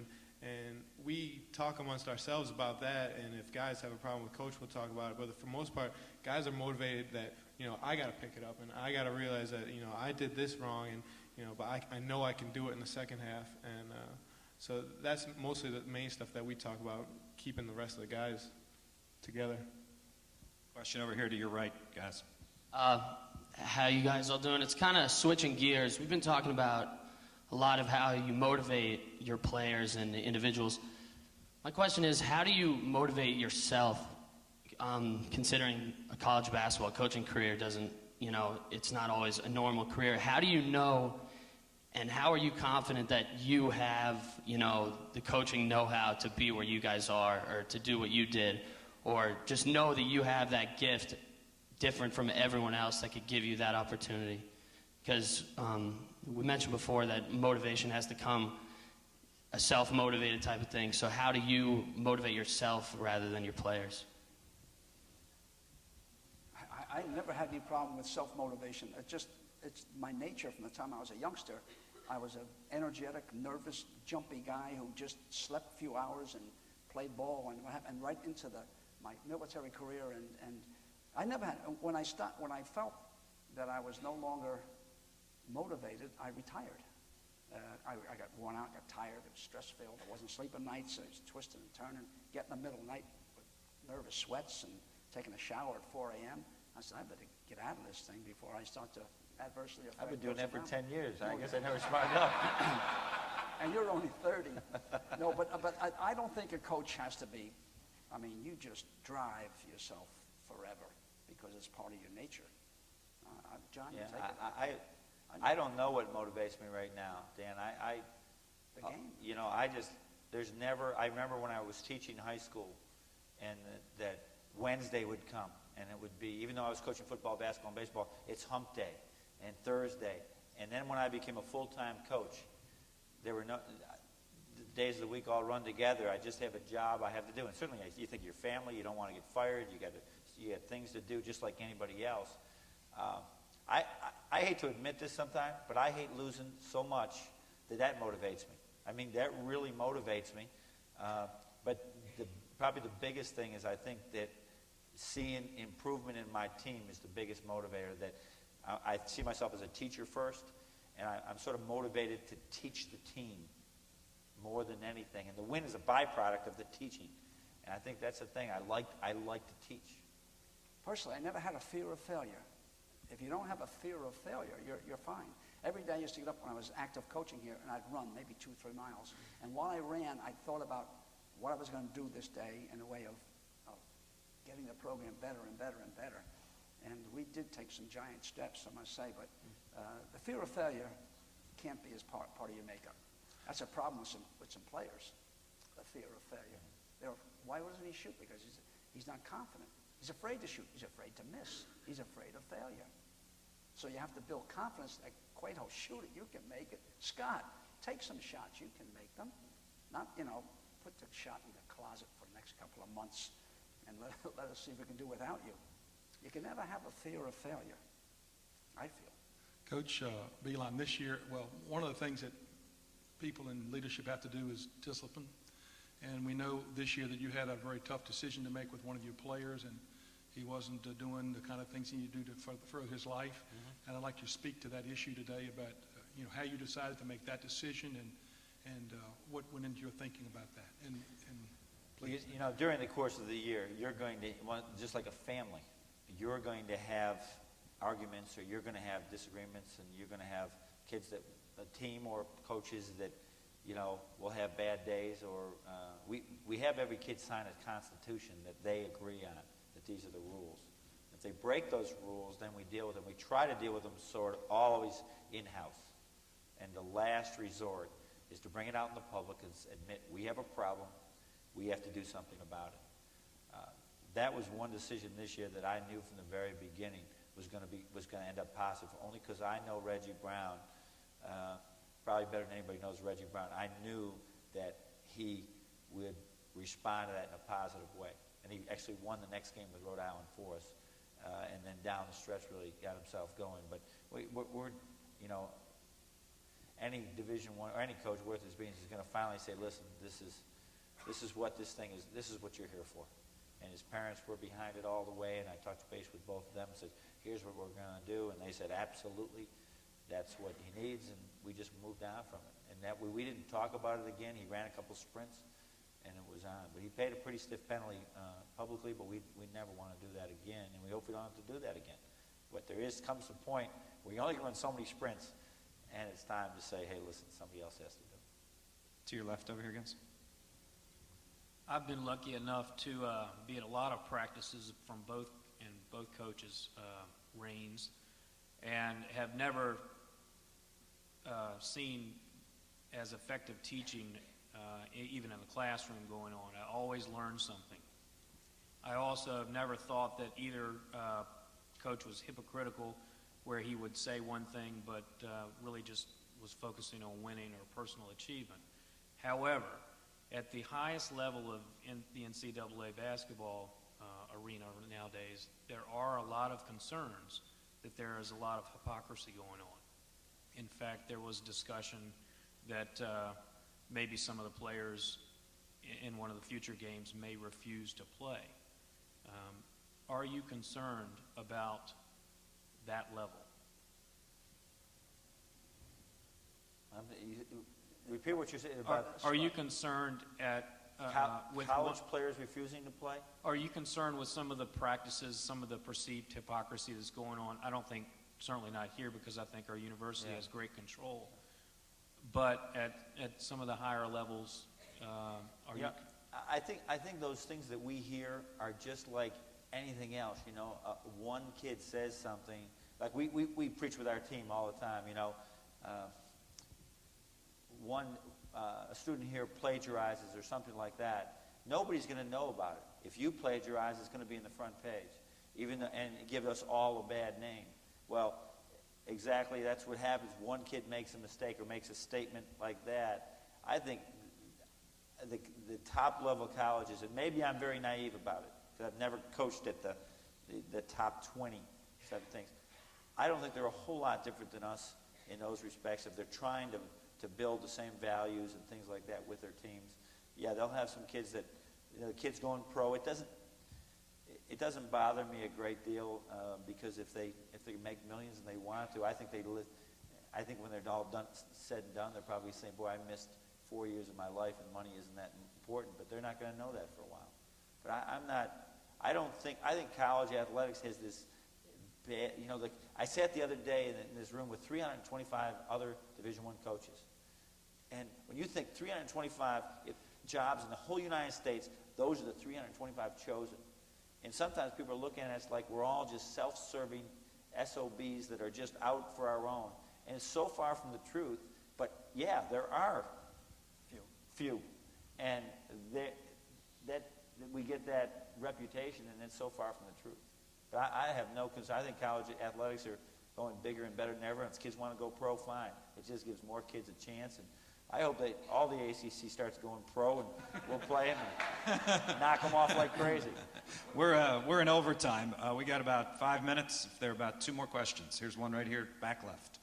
And we talk amongst ourselves about that. And if guys have a problem with coach, we'll talk about it. But for the most part, guys are motivated that I got to pick it up and I got to realize that I did this wrong and but I know I can do it in the second half. And so that's mostly the main stuff that we talk about, keeping the rest of the guys together. Question over here to your right, guys. How you guys all doing? It's kind of switching gears. We've been talking about a lot of how you motivate your players and the individuals. My question is, how do you motivate yourself, considering a college basketball coaching career doesn't, it's not always a normal career. How do you know and how are you confident that you have, the coaching know-how to be where you guys are or to do what you did, or just know that you have that gift different from everyone else that could give you that opportunity? Because we mentioned before that motivation has to come a self-motivated type of thing. So how do you motivate yourself rather than your players? I never had any problem with self-motivation. It's my nature from the time I was a youngster. I was an energetic, nervous, jumpy guy who just slept a few hours and played ball and right into my military career. And I never had, when I felt that I was no longer motivated, I retired. I got worn out, got tired, it was stress-filled. I wasn't sleeping nights, I was twisting and turning, getting in the middle of the night with nervous sweats and taking a shower at 4 a.m. I said, I better get out of this thing before I start to adversely affect. I've been doing that for 10 years. I guess yeah. I never smartened up. And you're only 30. No, but I don't think a coach has to be, you just drive yourself forever because it's part of your nature. John, you take it. I don't know what motivates me right now, Dan. The game. I remember when I was teaching high school and that Wednesday would come and it would be, even though I was coaching football, basketball, and baseball, it's hump day and Thursday. And then when I became a full-time coach, there were no the days of the week all run together. I just have a job I have to do. And certainly you think of your family, you don't want to get fired, you got things to do just like anybody else. I hate to admit this sometimes, but I hate losing so much that motivates me. That really motivates me. But probably the biggest thing is I think that seeing improvement in my team is the biggest motivator. That I see myself as a teacher first, and I'm sort of motivated to teach the team more than anything. And the win is a byproduct of the teaching. And I think that's the thing. I like to teach. Personally, I never had a fear of failure. If you don't have a fear of failure, you're fine. Every day I used to get up when I was active coaching here, and I'd run maybe 2-3 miles. And while I ran, I thought about what I was going to do this day in a way of getting the program better and better and better. And we did take some giant steps, I must say, but the fear of failure can't be as part of your makeup. That's a problem with some players, the fear of failure. Why doesn't he shoot? Because he's not confident. He's afraid to shoot. He's afraid to miss. He's afraid of failure. So you have to build confidence that, Cueto, shoot it, you can make it. Scott, take some shots. You can make them. Not, put the shot in the closet for the next couple of months and let us see if we can do without you. You can never have a fear of failure, I feel. Coach Beilein, this year, well, one of the things that people in leadership have to do is discipline. And we know this year that you had a very tough decision to make with one of your players, and he wasn't doing the kind of things he needed to do to further his life. Mm-hmm. And I'd like you to speak to that issue today about how you decided to make that decision and what went into your thinking about that. And please. During the course of the year, you're going to, just like a family, you're going to have arguments, or you're going to have disagreements, and you're going to have kids that, a team or coaches that, will have bad days, or we have every kid sign a constitution that they agree on, that these are the rules. If they break those rules, then we deal with them. We try to deal with them sort of always in-house. And the last resort is to bring it out in the public and admit we have a problem, we have to do something about it. That was one decision this year that I knew from the very beginning was going to end up positive, only because I know Reggie Brown probably better than anybody knows Reggie Brown. I knew that he would respond to that in a positive way. And he actually won the next game with Rhode Island for us, and then down the stretch really got himself going. But we're any Division I or any coach worth his beans is going to finally say, listen, this is what this thing is. This is what you're here for. And his parents were behind it all the way, and I touched base with both of them and said, here's what we're going to do. And they said, absolutely, that's what he needs, and we just moved on from it. And that we didn't talk about it again. He ran a couple sprints, and it was on. But he paid a pretty stiff penalty publicly, but we never want to do that again, and we hope we don't have to do that again. But comes a point where you only run so many sprints, and it's time to say, hey, listen, somebody else has to do it. To your left over here, guys. I've been lucky enough to be at a lot of practices from both coaches' reigns, and have never seen as effective teaching even in the classroom going on. I always learned something. I also have never thought that either coach was hypocritical, where he would say one thing but really just was focusing on winning or personal achievement. However, at the highest level of the NCAA basketball arena nowadays, there are a lot of concerns that there is a lot of hypocrisy going on. In fact, there was discussion that maybe some of the players in one of the future games may refuse to play. Are you concerned about that level? Repeat what you're saying about. Are you concerned with college players refusing to play? Are you concerned with some of the practices, some of the perceived hypocrisy that's going on? I don't think, certainly not here, because I think our university has great control. But at some of the higher levels, are you? I think those things that we hear are just like anything else. One kid says something, like we preach with our team all the time. A student here plagiarizes or something like that, nobody's going to know about it. If you plagiarize, it's going to be in the front page, and give us all a bad name. Well, exactly, that's what happens. One kid makes a mistake or makes a statement like that. I think the top level colleges, and maybe I'm very naive about it, because I've never coached at the top 20 type of things. I don't think they're a whole lot different than us in those respects. If they're trying to build the same values and things like that with their teams, they'll have some kids that, the kids going pro. It doesn't bother me a great deal because if they make millions and they want to, I think when they're all said and done, they're probably saying, boy, I missed 4 years of my life and money isn't that important. But they're not going to know that for a while. But I think college athletics has this bad, I sat the other day in this room with 325 other Division I coaches. And when you think 325 jobs in the whole United States, those are the 325 chosen. And sometimes people are looking at us like we're all just self-serving SOBs that are just out for our own. And it's so far from the truth. But there are few. And that we get that reputation, and it's so far from the truth. But I have no concern. I think college athletics are going bigger and better than ever. And if kids want to go pro, fine. It just gives more kids a chance. And I hope that all the ACC starts going pro, and we'll play them and knock them off like crazy. We're in overtime. We got about 5 minutes. If there are about 2 more questions. Here's one right here, back left.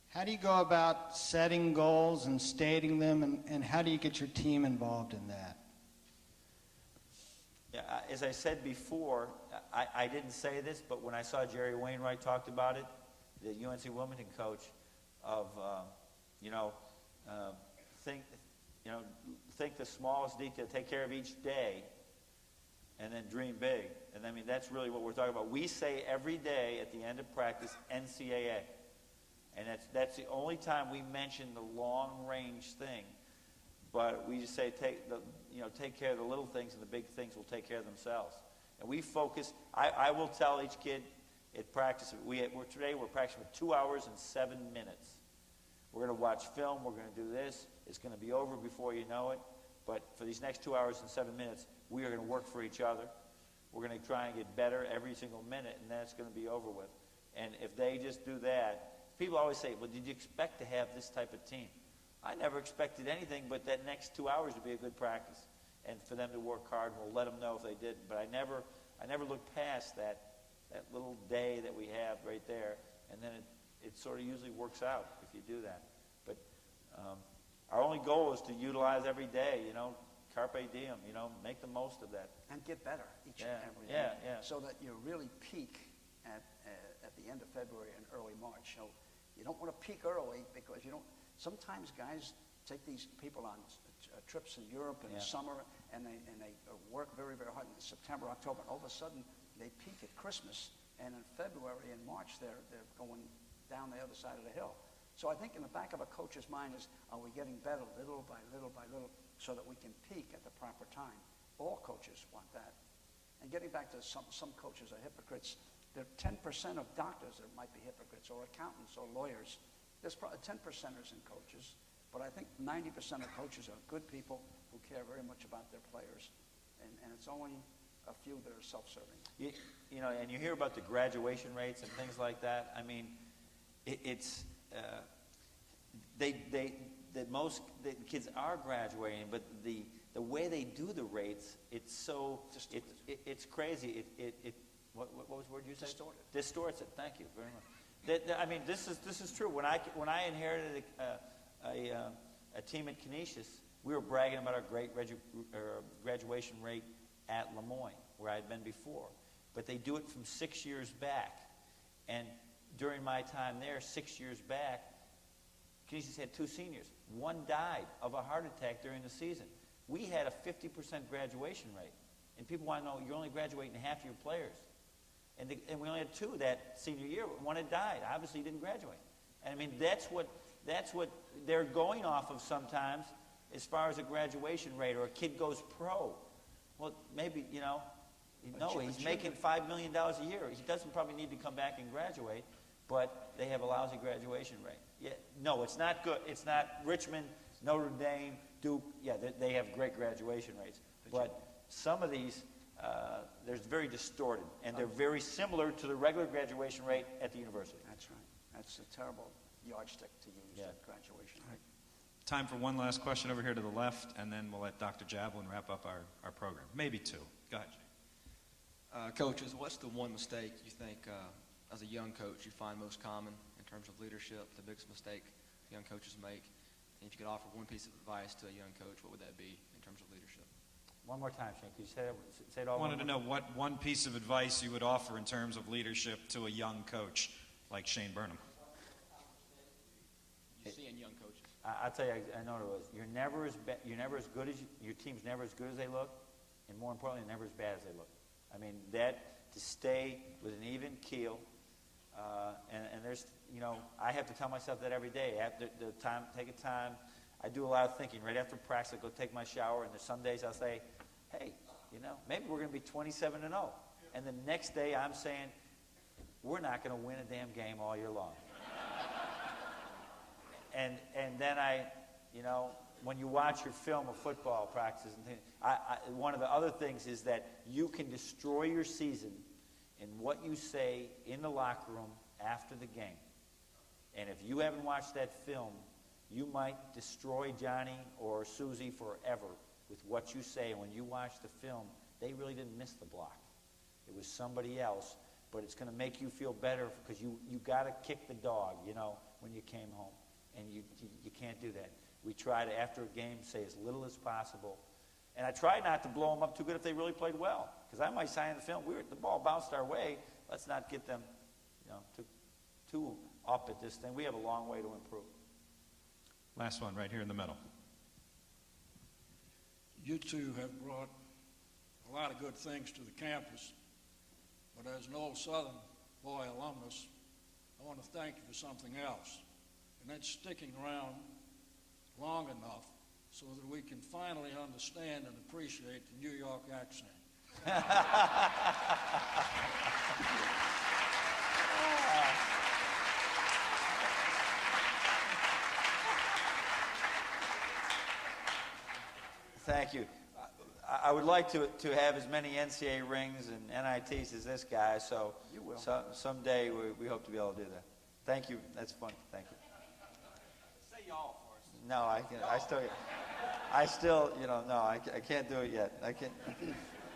How do you go about setting goals and stating them, and how do you get your team involved in that? Yeah, as I said before, I didn't say this, but when I saw Jerry Wainwright talked about it, the UNC Wilmington coach, of think the smallest detail, take care of each day, and then dream big. And I mean, that's really what we're talking about. We say every day at the end of practice, NCAA. And that's the only time we mention the long-range thing. But we just say, take care of the little things, and the big things will take care of themselves. And we focus. I will tell each kid at practice, today we're practicing for 2 hours and 7 minutes. We're going to watch film. We're going to do this. It's going to be over before you know it. But for these next 2 hours and 7 minutes, we are going to work for each other. We're going to try and get better every single minute, and then it's going to be over with. And if they just do that, people always say, well, did you expect to have this type of team? I never expected anything but that next 2 hours would be a good practice, and for them to work hard, and we'll let them know if they didn't. But I never look past that little day that we have right there, and then it sort of usually works out if you do that. But our only goal is to utilize every day, carpe diem, make the most of that. And get better each and every day. Yeah. So that you really peak at the end of February and early March. So you don't want to peak early because sometimes guys take these people on trips in Europe in the summer, and they work very, very hard in September, October, and all of a sudden they peak at Christmas, and in February and March they're going down the other side of the hill. So I think in the back of a coach's mind is, are we getting better little by little by little so that we can peak at the proper time? All coaches want that. And getting back to some coaches are hypocrites. There are 10% of doctors that might be hypocrites, or accountants, or lawyers. There's probably 10%ers in coaches, but I think 90% of coaches are good people who care very much about their players, and it's only a few that are self-serving. And you hear about the graduation rates and things like that. I mean, most kids are graduating, but the way they do the rates, it's crazy. What was the word you said? Distorted. Distorts it. Thank you very much. I mean, this is true. When I inherited a team at Canisius, we were bragging about our great graduation rate at Lemoyne, where I had been before. But they do it from 6 years back. And during my time there, 6 years back, Canisius had 2 seniors. One died of a heart attack during the season. We had a 50% graduation rate. And people want to know, you're only graduating half your players. And we only had 2 that senior year. One had died. Obviously, he didn't graduate. And I mean, that's what they're going off of sometimes as far as a graduation rate, or a kid goes pro. Well, maybe, he's making $5 million a year. He doesn't probably need to come back and graduate, but they have a lousy graduation rate. Yeah, no, it's not good. It's not Richmond, Notre Dame, Duke. Yeah, they have great graduation rates. But some of these, they're very distorted, and they're very similar to the regular graduation rate at the university. That's right. That's a terrible yardstick to use, that graduation rate. Time for one last question over here to the left, and then we'll let Dr. Jablin wrap up our program. Maybe 2. Go ahead, Jay. Coaches, what's the one mistake you think, as a young coach, you find most common in terms of leadership, the biggest mistake young coaches make? And if you could offer one piece of advice to a young coach, what would that be in terms of leadership? One more time, Shane. Could you say it all? I wanted to know what one piece of advice you would offer in terms of leadership to a young coach like Shane Burnham. You see in young coaches. I'll tell you, I know it was. You're never as good as your team's never as good as they look, and more importantly, never as bad as they look. I mean, to stay with an even keel, and there's, I have to tell myself that every day. After the time, take a time. I do a lot of thinking. Right after practice, I go take my shower, and there's some days I'll say, hey, maybe we're going to be 27-0. And the next day I'm saying, we're not going to win a damn game all year long. And then when you watch your film of football practices and things, one of the other things is that you can destroy your season in what you say in the locker room after the game. And if you haven't watched that film, You might destroy Johnny or Susie forever with what you say. And when you watch the film, they really didn't miss the block. It was somebody else. But it's going to make you feel better because you got to kick the dog, you know, when you came home. And you can't do that. We try to, after a game, say as little as possible. And I try not to blow them up too good if they really played well. Because I might sign in the film, the ball bounced our way. Let's not get them, you know, too up at this thing. We have a long way to improve. Last one right here in the middle. You two have brought a lot of good things to the campus, but as an old Southern boy alumnus, I want to thank you for something else, and that's sticking around long enough so that we can finally understand and appreciate the New York accent. Thank you. I would like to have as many NCAA rings and NITs as this guy, so You will. someday we hope to be able to do that. Thank you. That's fun. Thank you. Say y'all for us. No, I still, you know, no, I can't do it yet. I can't.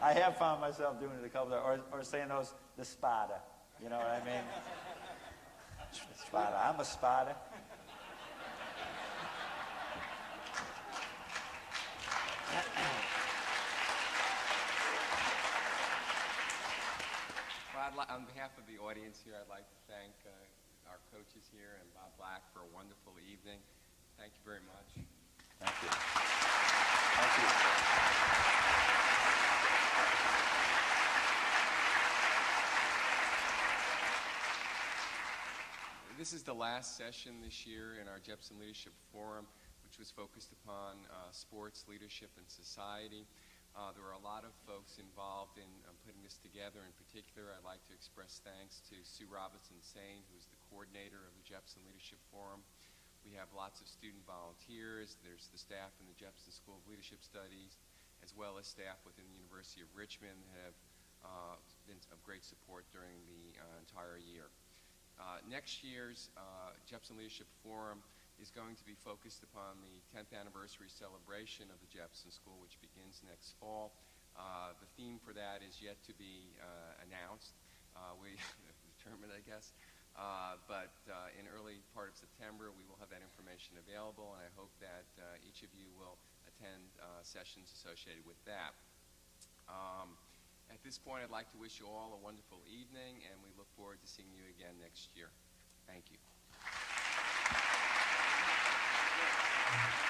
I have found myself doing it a couple of, or saying those, the spada. You know what I mean? Spada. I'm a spada. Well, on behalf of the audience here, I'd like to thank our coaches here and Bob Black for a wonderful evening. Thank you very much. Thank you. Thank you. This is the last session this year in our Jepson Leadership Forum, which was focused upon sports, leadership, and society. There were a lot of folks involved in putting this together. In particular, I'd like to express thanks to Sue Robinson-Sane, who's the coordinator of the Jepson Leadership Forum. We have lots of student volunteers. There's the staff in the Jepson School of Leadership Studies, as well as staff within the University of Richmond that have been of great support during the entire year. Next year's Jepson Leadership Forum is going to be focused upon the 10th anniversary celebration of the Jepson School, which begins next fall. The theme for that is yet to be announced. We determined, I guess. But in early part of September, we will have that information available, and I hope that each of you will attend sessions associated with that. At this point, I'd like to wish you all a wonderful evening, and we look forward to seeing you again next year. Thank you.